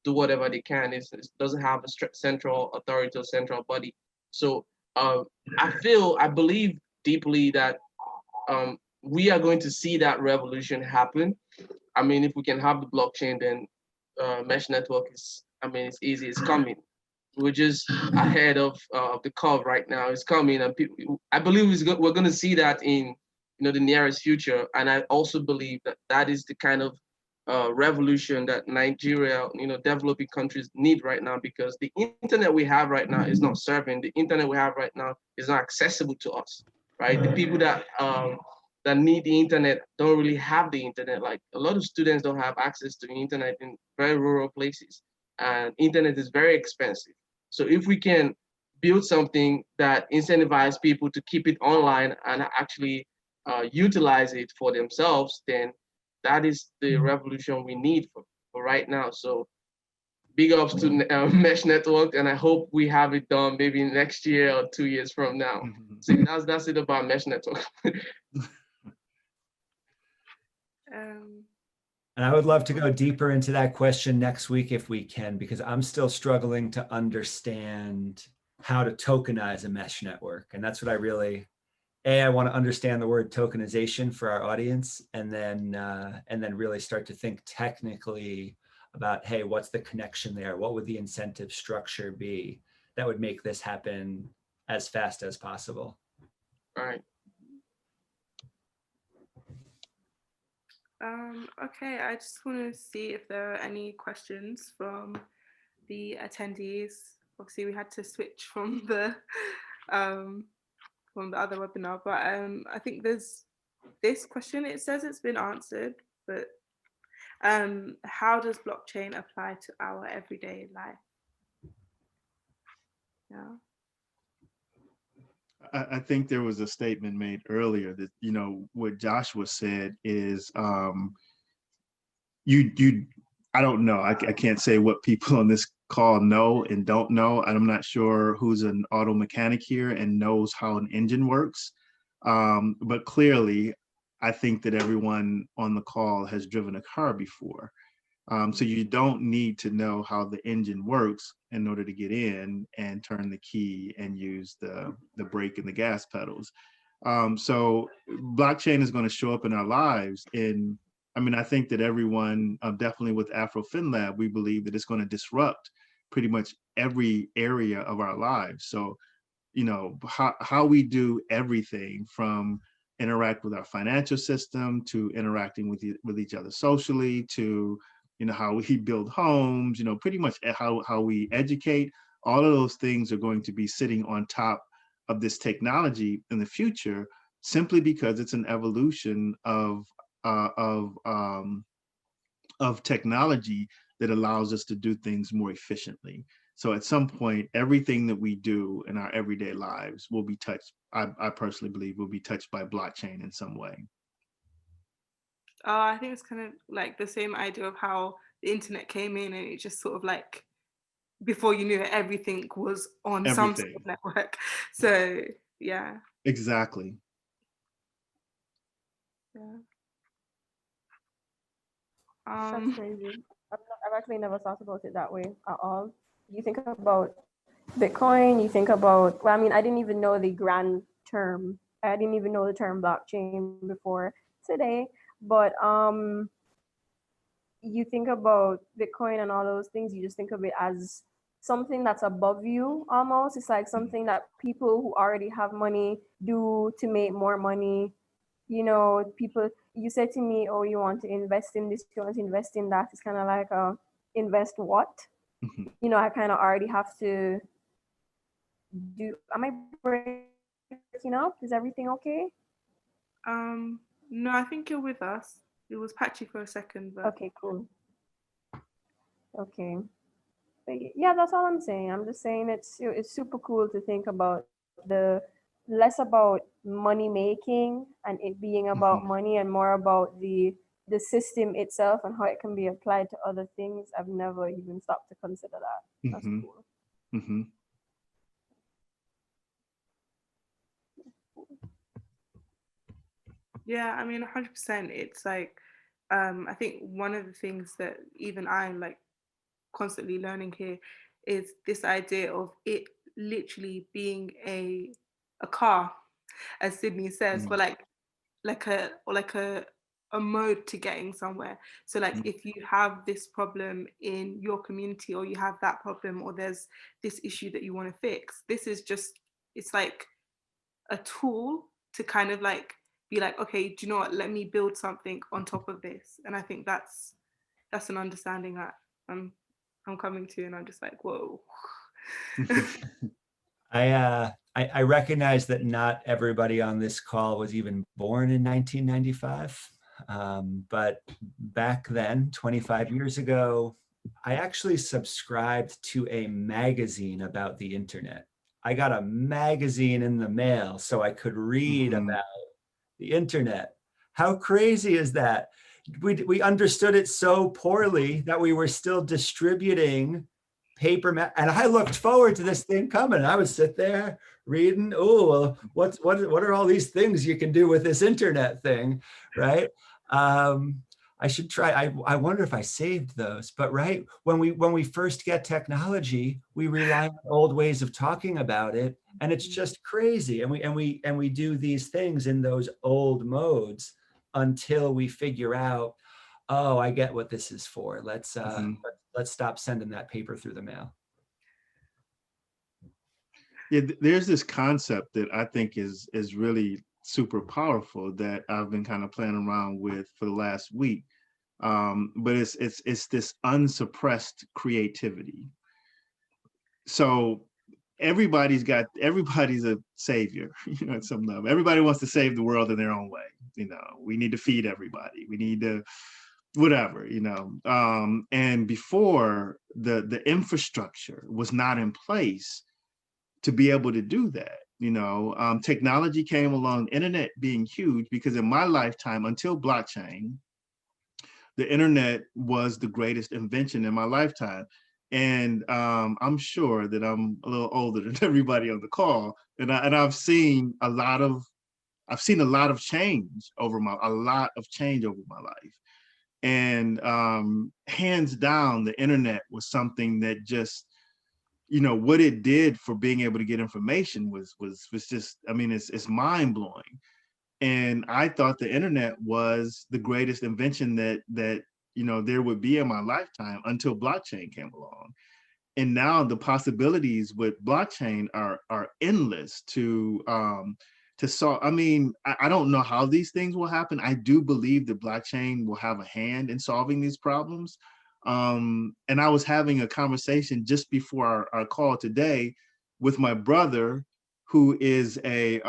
do whatever they can. It doesn't have a central authority or central body. So I believe deeply that we are going to see that revolution happen. I mean, if we can have the blockchain, then mesh network it's easy, it's coming. We're just ahead of the curve right now. It's coming, and I believe we're going to see that in the nearest future. And I also believe that is the kind of revolution that Nigeria, developing countries need right now, because the internet we have right now is not serving. The internet we have right now is not accessible to us, right? The people that need the internet don't really have the internet. Like, a lot of students don't have access to the internet in very rural places, and internet is very expensive. So if we can build something that incentivizes people to keep it online and actually utilize it for themselves, then that is the revolution we need for right now. So big ups to Mesh Network, and I hope we have it done maybe next year or 2 years from now. So that's it about Mesh Network. And I would love to go deeper into that question next week if we can, because I'm still struggling to understand how to tokenize a mesh network. And that's what I want to understand the word tokenization for our audience, and then really start to think technically about, hey, what's the connection there? What would the incentive structure be that would make this happen as fast as possible? All right. Okay, I just want to see if there are any questions from the attendees. Obviously, we had to switch from the other webinar, but I think there's this question. It says it's been answered, but how does blockchain apply to our everyday life? Yeah. I think there was a statement made earlier that, what Joshua said is, I don't know. I can't say what people on this call know and don't know. And I'm not sure who's an auto mechanic here and knows how an engine works. But clearly, I think that everyone on the call has driven a car before. So you don't need to know how the engine works in order to get in and turn the key and use the brake and the gas pedals. So blockchain is going to show up in our lives. I think that everyone, definitely with AfroFinLab, we believe that it's going to disrupt pretty much every area of our lives. So, how we do everything from interact with our financial system to interacting with each other socially to how we build homes, pretty much how we educate, all of those things are going to be sitting on top of this technology in the future, simply because it's an evolution of technology that allows us to do things more efficiently. So at some point, everything that we do in our everyday lives will be touched, I personally believe, will be touched by blockchain in some way. I think it's kind of like the same idea of how the internet came in, and it just sort of like, before you knew it, everything was on some sort of network. So yeah. Exactly. Yeah. That's crazy. I've actually never thought about it that way at all. You think about Bitcoin, you think about, I didn't even know the grand term. I didn't even know the term blockchain before today. But you think about Bitcoin and all those things, you just think of it as something that's above you almost. It's like something that people who already have money do to make more money. People, you said to me, oh, you want to invest in this, you want to invest in that. It's kind of like, invest what? Mm-hmm. I kind of already have to do, am I breaking up? Is everything okay? No, I think you're with us. It was patchy for a second, but okay, cool. Okay, but yeah, that's all I'm saying. I'm just saying it's super cool to think about the less about money making and it being about money, and more about the system itself and how it can be applied to other things. I've never even stopped to consider that. That's cool. Yeah, I mean, 100%. It's like, I think one of the things that even I'm like constantly learning here is this idea of it literally being a car, as Sydney says, but like a mode to getting somewhere. So like if you have this problem in your community, or you have that problem, or there's this issue that you want to fix, this is just, it's like a tool to kind of like be like, okay, do you know what, let me build something on top of this. And I think that's an understanding that I'm coming to, and I'm just like, whoa. I recognize that not everybody on this call was even born in 1995, but back then, 25 years ago, I actually subscribed to a magazine about the internet. I got a magazine in the mail so I could read about the internet. How crazy is that? We understood it so poorly that we were still distributing paper, and I looked forward to this thing coming. I would sit there reading, oh, well, what are all these things you can do with this internet thing, right? I should try. I wonder if I saved those. But right when we first get technology, we rely on old ways of talking about it, and it's just crazy. And we do these things in those old modes until we figure out, oh, I get what this is for. Let's stop sending that paper through the mail. Yeah, there's this concept that I think is really super powerful that I've been kind of playing around with for the last week. But it's this unsuppressed creativity. So everybody's a savior, you know, at some level. Everybody wants to save the world in their own way. You know, we need to feed everybody. We need to whatever, you know. And before, the infrastructure was not in place to be able to do that. You know, technology came along, internet being huge, because in my lifetime, until blockchain, the internet was the greatest invention in my lifetime. And I'm sure that I'm a little older than everybody on the call, and I've seen a lot of change over my life. And hands down, the internet was something that just, you know, what it did for being able to get information was just, I mean, it's mind blowing. And I thought the internet was the greatest invention that you know there would be in my lifetime, until blockchain came along. And now the possibilities with blockchain are endless to solve. I mean, I don't know how these things will happen. I do believe that blockchain will have a hand in solving these problems. And I was having a conversation just before our call today with my brother, who is a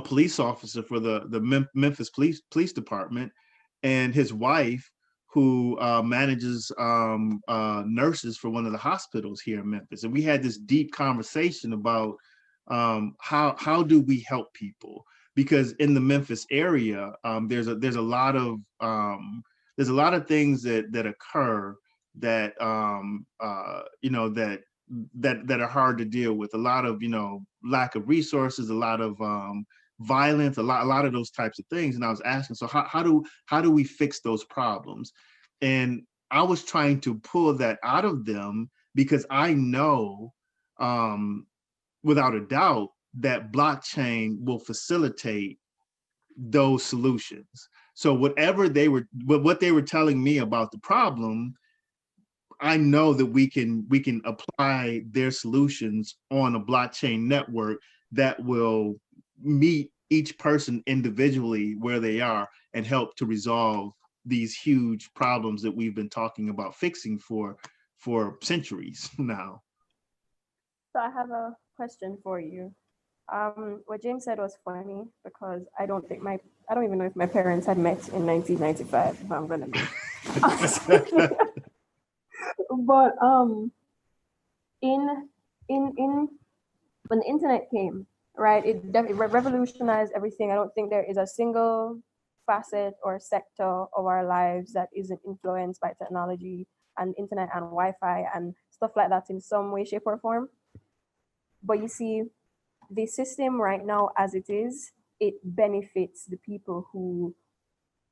police officer for the Memphis Police Department, and his wife, who manages nurses for one of the hospitals here in Memphis. And we had this deep conversation about how do we help people, because in the Memphis area, there's a lot of things that occur that you know that are hard to deal with. A lot of, you know, lack of resources, a lot of violence, a lot of those types of things. And I was asking, so how do we fix those problems? And I was trying to pull that out of them, because I know without a doubt that blockchain will facilitate those solutions. So what they were telling me about the problem, I know that we can apply their solutions on a blockchain network that will meet each person individually where they are and help to resolve these huge problems that we've been talking about fixing for centuries now. So I have a question for you. What James said was funny, because I don't even know if my parents had met in 1995, if I'm gonna be but in when the internet came, right, it revolutionized everything. I don't think there is a single facet or sector of our lives that isn't influenced by technology and internet and Wi-Fi and stuff like that in some way, shape, or form. But you see, the system right now as it is it benefits the people who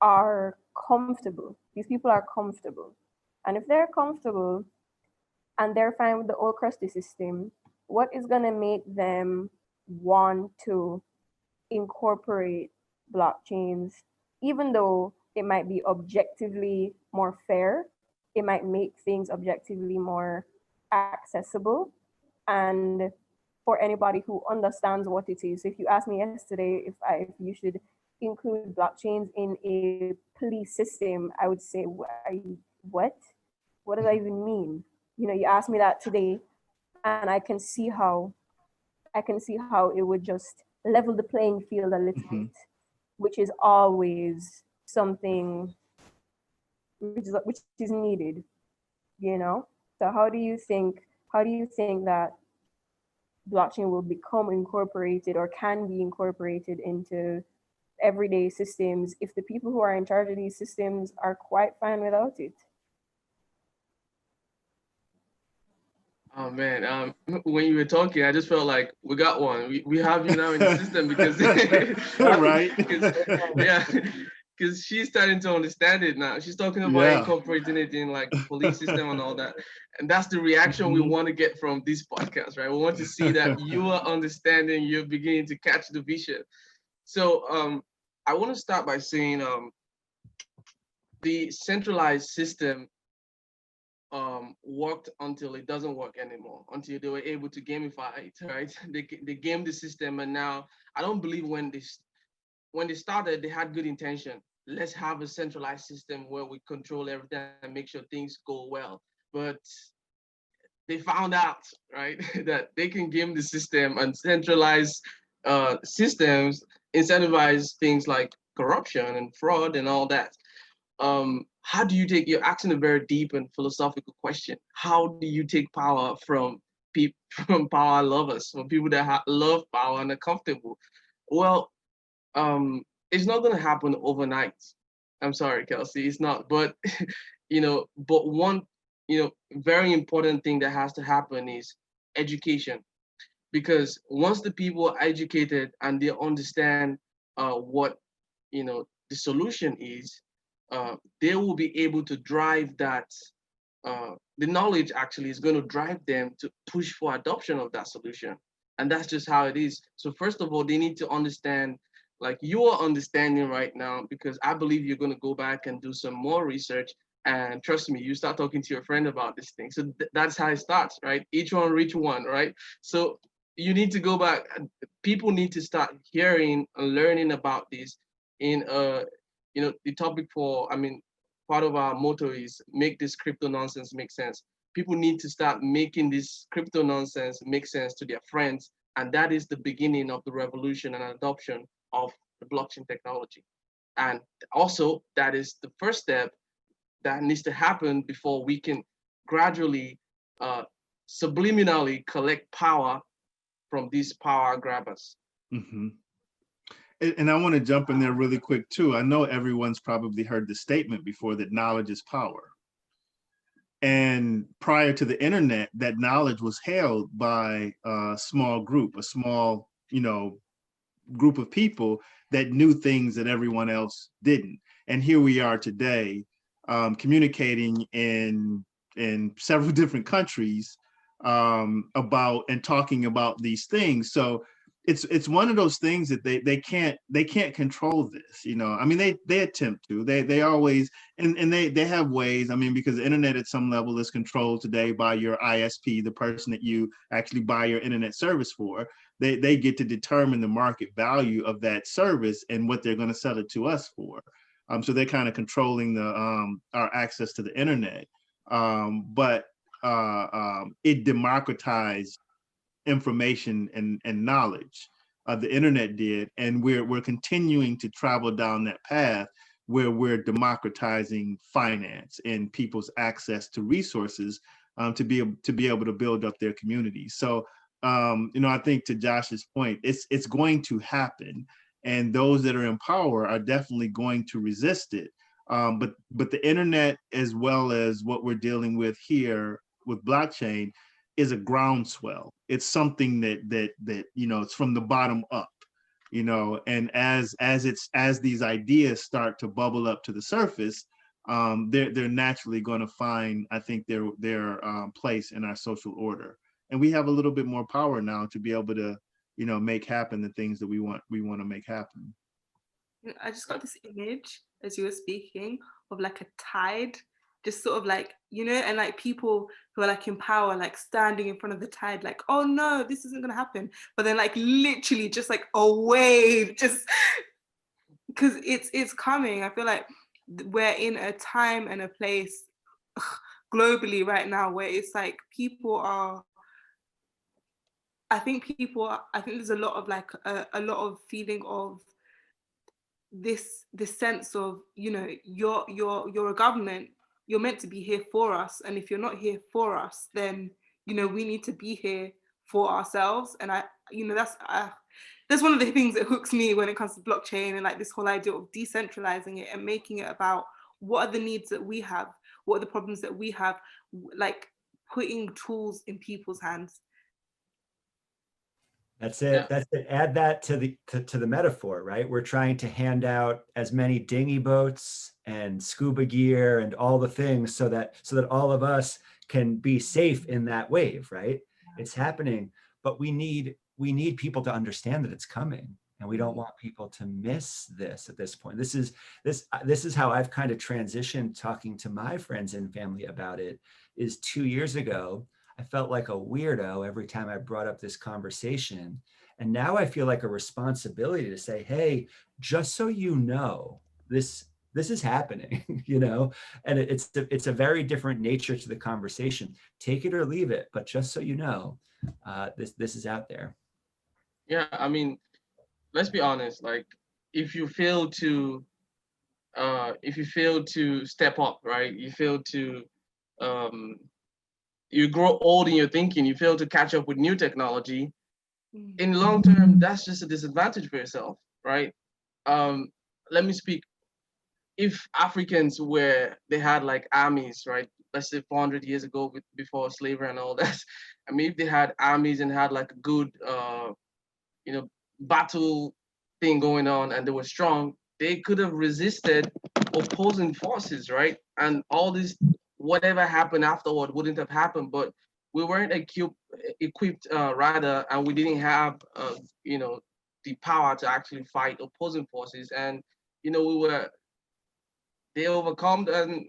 are comfortable. These people are comfortable. And if they're comfortable and they're fine with the old crusty system, what is going to make them want to incorporate blockchains, even though it might be objectively more fair, it might make things objectively more accessible, and for anybody who understands what it is. If you asked me yesterday if you should include blockchains in a police system, I would say, what? What does that even mean? You know, you asked me that today, and I can see how it would just level the playing field a little bit, which is always something which is needed, you know? So how do you think that blockchain will become incorporated or can be incorporated into everyday systems if the people who are in charge of these systems are quite fine without it? Oh man, when you were talking, I just felt like we got one. We have you now in the system because right. Yeah, because she's starting to understand it now. She's talking about incorporating it in like the police system and all that. And that's the reaction we want to get from this podcast, right? We want to see that you are understanding, you're beginning to catch the vision. So I want to start by saying the centralized system worked until it doesn't work anymore, until they were able to gamify it, right? They gamed the system, and now I don't believe when they started, they had good intention. Let's have a centralized system where we control everything and make sure things go well. But they found out, right, that they can game the system, and centralized systems incentivize things like corruption and fraud and all that. How do you take, you're asking a very deep and philosophical question. How do you take power from people, from power lovers, from people that love power and are comfortable? Well, it's not going to happen overnight. I'm sorry, Kelsey, it's not. But, but one, very important thing that has to happen is education. Because once the people are educated and they understand what, the solution is, they will be able to drive that. The knowledge actually is going to drive them to push for adoption of that solution. And that's just how it is. So first of all, they need to understand, like you are understanding right now, because I believe you're going to go back and do some more research. And trust me, you start talking to your friend about this thing. So that's how it starts, right? Each one reach one, right? So you need to go back. People need to start hearing and learning about this in the topic part of our motto is make this crypto nonsense make sense. People need to start making this crypto nonsense make sense to their friends. And that is the beginning of the revolution and adoption of the blockchain technology. And also that is the first step that needs to happen before we can gradually, subliminally collect power from these power grabbers. And I want to jump in there really quick too. I know everyone's probably heard the statement before that knowledge is power. And prior to the internet, that knowledge was held by a small group, group of people that knew things that everyone else didn't. And here we are today, communicating in several different countries about and talking about these things. So it's one of those things that they can't control this, I mean, they attempt to, they always, and they have ways, I mean, because the internet at some level is controlled today by your ISP, the person that you actually buy your internet service for. They get to determine the market value of that service and what they're going to sell it to us for. So they're kind of controlling our access to the internet. But it democratized information and knowledge. The internet did, and we're continuing to travel down that path where we're democratizing finance and people's access to resources to be able to build up their communities. So I think to Josh's point, it's going to happen, and those that are in power are definitely going to resist it. But the internet, as well as what we're dealing with here with blockchain, is a groundswell. It's something that it's from the bottom up. and as these ideas start to bubble up to the surface, they're naturally going to find, I think, their place in our social order. And we have a little bit more power now to be able to, make happen the things that we want to make happen. I just got this image as you were speaking of like a tide, just sort of like, and like people who are like in power, like standing in front of the tide, like, oh no, this isn't gonna happen. But then like literally just like a wave, just because it's coming. I feel like we're in a time and a place globally right now where it's like I think there's a lot of like a lot of feeling of this sense of, you're a government, you're meant to be here for us, and if you're not here for us, then we need to be here for ourselves. And that's one of the things that hooks me when it comes to blockchain and like this whole idea of decentralizing it and making it about what are the needs that we have, what are the problems that we have, like putting tools in people's hands. That's it. Yeah. That's it. Add that to the metaphor, right? We're trying to hand out as many dinghy boats and scuba gear and all the things so that all of us can be safe in that wave, right? It's happening, but we need people to understand that it's coming, and we don't want people to miss this at this point. This is how I've kind of transitioned talking to my friends and family about it. Is 2 years ago, I felt like a weirdo every time I brought up this conversation. And now I feel like a responsibility to say, hey, just so you know, this is happening, and it's a very different nature to the conversation. Take it or leave it, but just so you know, this is out there. Yeah, I mean, let's be honest, like if you fail to step up, right? You fail to you grow old in your thinking, you fail to catch up with new technology, in long term, that's just a disadvantage for yourself, right? Let me speak. If Africans they had like armies, right? Let's say 400 years ago, before slavery and all that. I mean, if they had armies and had like a good, battle thing going on and they were strong, they could have resisted opposing forces, right? And all this, whatever happened afterward wouldn't have happened, but we weren't equipped rather, and we didn't have, the power to actually fight opposing forces. And, they overcome, and,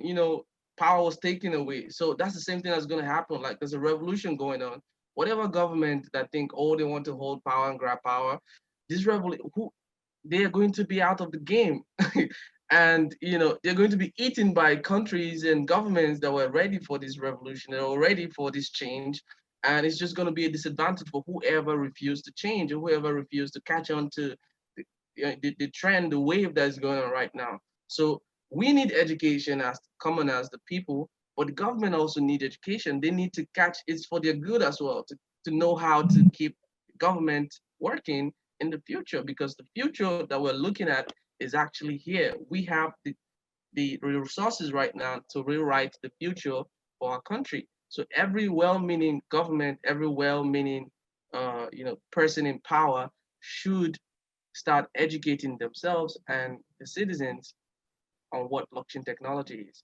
power was taken away. So that's the same thing that's going to happen. Like there's a revolution going on. Whatever government that think, they want to hold power and grab power, this revolution, they are going to be out of the game. And they're going to be eaten by countries and governments that were ready for this revolution, that were ready for this change. And it's just going to be a disadvantage for whoever refused to change, or whoever refused to catch on to the trend, the wave that's going on right now. So we need education as common as the people, but the government also need education. They need to catch, it's for their good as well, to know how to keep government working in the future, because the future that we're looking at is actually here. We have the resources right now to rewrite the future for our country. So every well-meaning government, every well-meaning person in power should start educating themselves and the citizens on what blockchain technology is.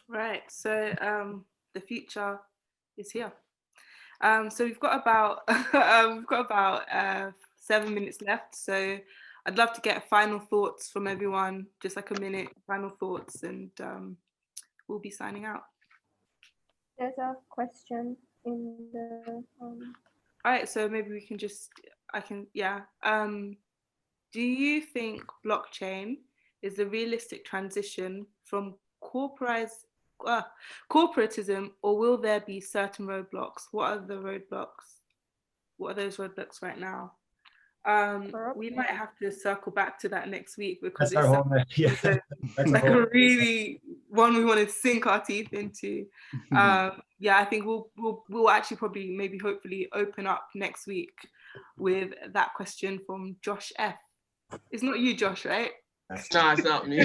Right. So the future is here. So we've got about 7 minutes left. So I'd love to get final thoughts from everyone, just like a minute, final thoughts, and we'll be signing out. There's a question in the All right, so maybe we can do you think blockchain is a realistic transition from corporatism, or will there be certain roadblocks? What are the roadblocks? What are those roadblocks right now? We might have to circle back to that next week, because that's like a really one we want to sink our teeth into. I think we'll actually probably maybe hopefully open up next week with that question from Josh F. It's not you, Josh, right? No, it's not me.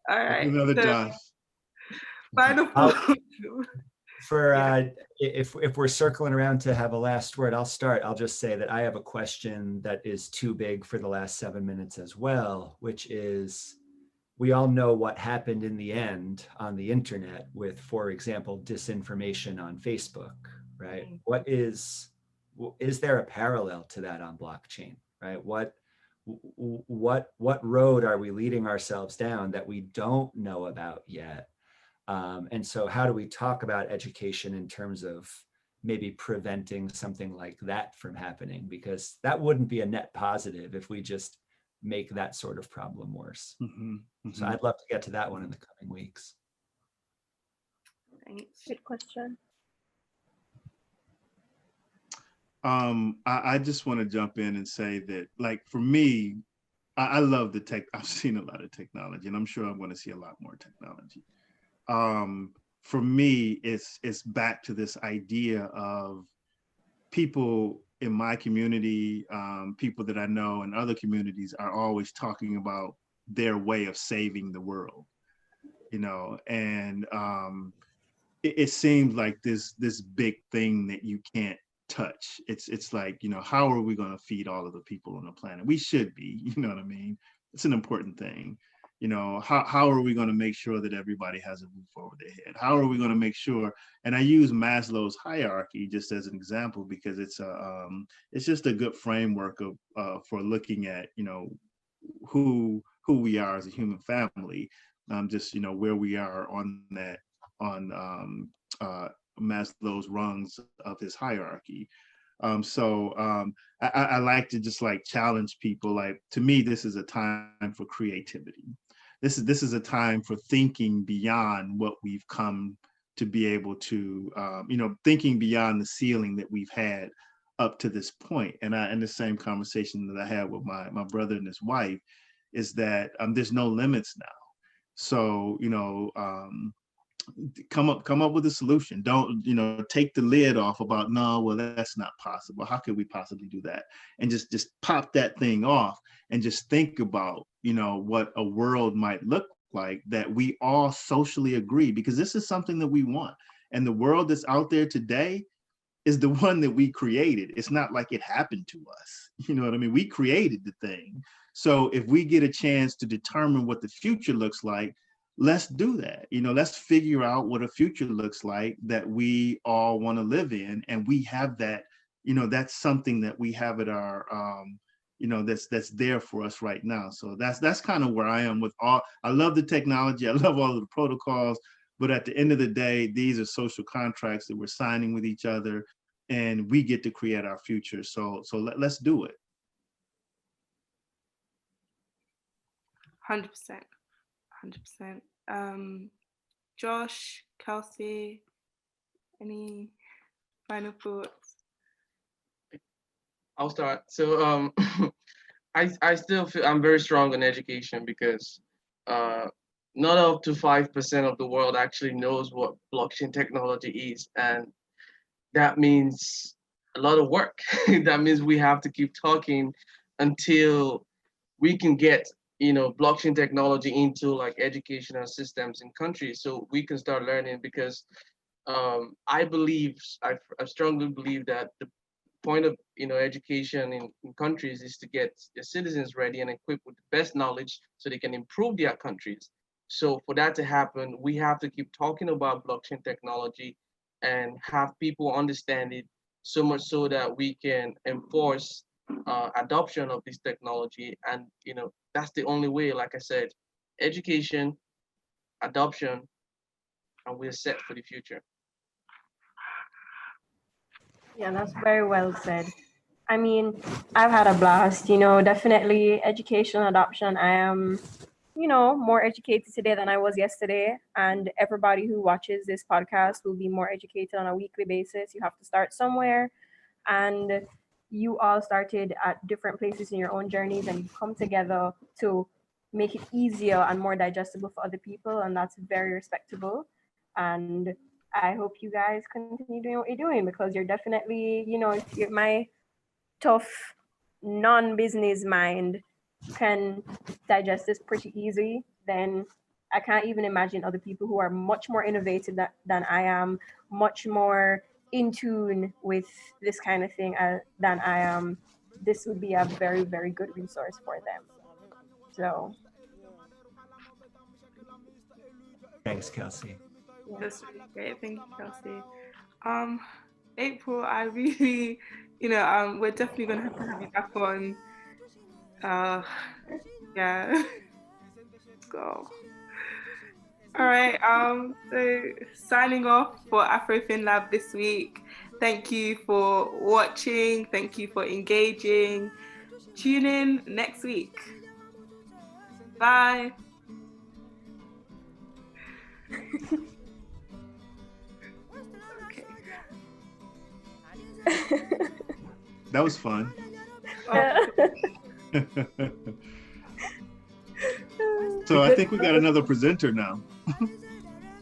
All right. Another Josh. Final if we're circling around to have a last word, I'll start. I'll just say that I have a question that is too big for the last 7 minutes as well, which is, we all know what happened in the end on the internet with, for example, disinformation on Facebook, right? What is there a parallel to that on blockchain, right? What road are we leading ourselves down that we don't know about yet? And so how do we talk about education in terms of maybe preventing something like that from happening? Because that wouldn't be a net positive if we just make that sort of problem worse. So I'd love to get to that one in the coming weeks. Thanks. Good question. I just want to jump in and say that, like, for me, I love the tech. I've seen a lot of technology, and I'm sure I'm going to see a lot more technology. For me, it's back to this idea of people in my community, people that I know in other communities are always talking about their way of saving the world, you know, and it seems like this big thing that you can't touch. It's like, you know, how are we going to feed all of the people on the planet? We should be, you know what I mean? It's an important thing. You know, how are we going to make sure that everybody has a roof over their head? How are we going to make sure? And I use Maslow's hierarchy just as an example because it's just a good framework of for looking at, you know, who we are as a human family, just, you know, where we are on that, on Maslow's rungs of his hierarchy. I like to just like challenge people. Like, to me, this is a time for creativity. This is a time for thinking beyond what we've come to be able to, you know, thinking beyond the ceiling that we've had up to this point. And in the same conversation that I had with my brother and his wife is that there's no limits now. So, you know, come up with a solution. Don't, you know, take the lid off about, no, well, that's not possible. How could we possibly do that? And just pop that thing off and just think about, you know, what a world might look like that we all socially agree, because this is something that we want. And the world that's out there today is the one that we created. It's not like it happened to us. You know what I mean? We created the thing. So if we get a chance to determine what the future looks like, let's do that. You know, let's figure out what a future looks like that we all want to live in. And we have that, you know, that's something that we have at our, you know, that's there for us right now. So that's kind of where I am with all. I love the technology. I love all of the protocols. But at the end of the day, these are social contracts that we're signing with each other, and we get to create our future. So let's do it. 100%. 100%. Josh, Kelsey, any final thoughts? I'll start. So I still feel I'm very strong on education because not up to 5% of the world actually knows what blockchain technology is, and that means a lot of work. That means we have to keep talking until we can get, you know, blockchain technology into like educational systems in countries, so we can start learning. Because I strongly believe that the point of, you know, education in countries is to get the citizens ready and equipped with the best knowledge so they can improve their countries. So for that to happen, we have to keep talking about blockchain technology and have people understand it, so much so that we can enforce adoption of this technology. And, you know, that's the only way. Like I said, education, adoption, and we're set for the future. Yeah, that's very well said. I mean, I've had a blast, you know, definitely education adoption. I am, you know, more educated today than I was yesterday. And everybody who watches this podcast will be more educated on a weekly basis. You have to start somewhere. And you all started at different places in your own journeys, and you've come together to make it easier and more digestible for other people. And that's very respectable. And I hope you guys continue doing what you're doing, because you're definitely, you know, if you're my tough non-business mind can digest this pretty easy, then I can't even imagine other people who are much more innovative than I am, much more in tune with this kind of thing than I am, this would be a very, very good resource for them. So. Thanks, Kelsey. That's really great. Thank you, Kelsey. April, I really, we're definitely gonna have to have you back on. Yeah. Let's go. All right. So signing off for AfroFinLab this week. Thank you for watching. Thank you for engaging. Tune in next week. Bye. Okay. That was fun. So I think we got another presenter now.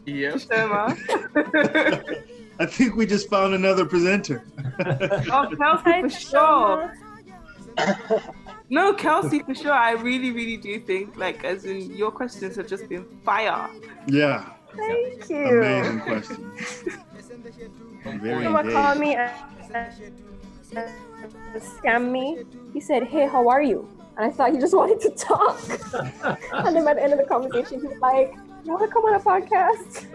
Yes. I think we just found another presenter. Oh, Kelsey for sure. No, Kelsey for sure. I really, really do think, like, as in your questions have just been fire. Yeah. Thank you. Amazing questions. Very Someone called me scam me. He said, "Hey, how are you?" And I thought he just wanted to talk. And then by the end of the conversation, he's like, "You want to come on a podcast?"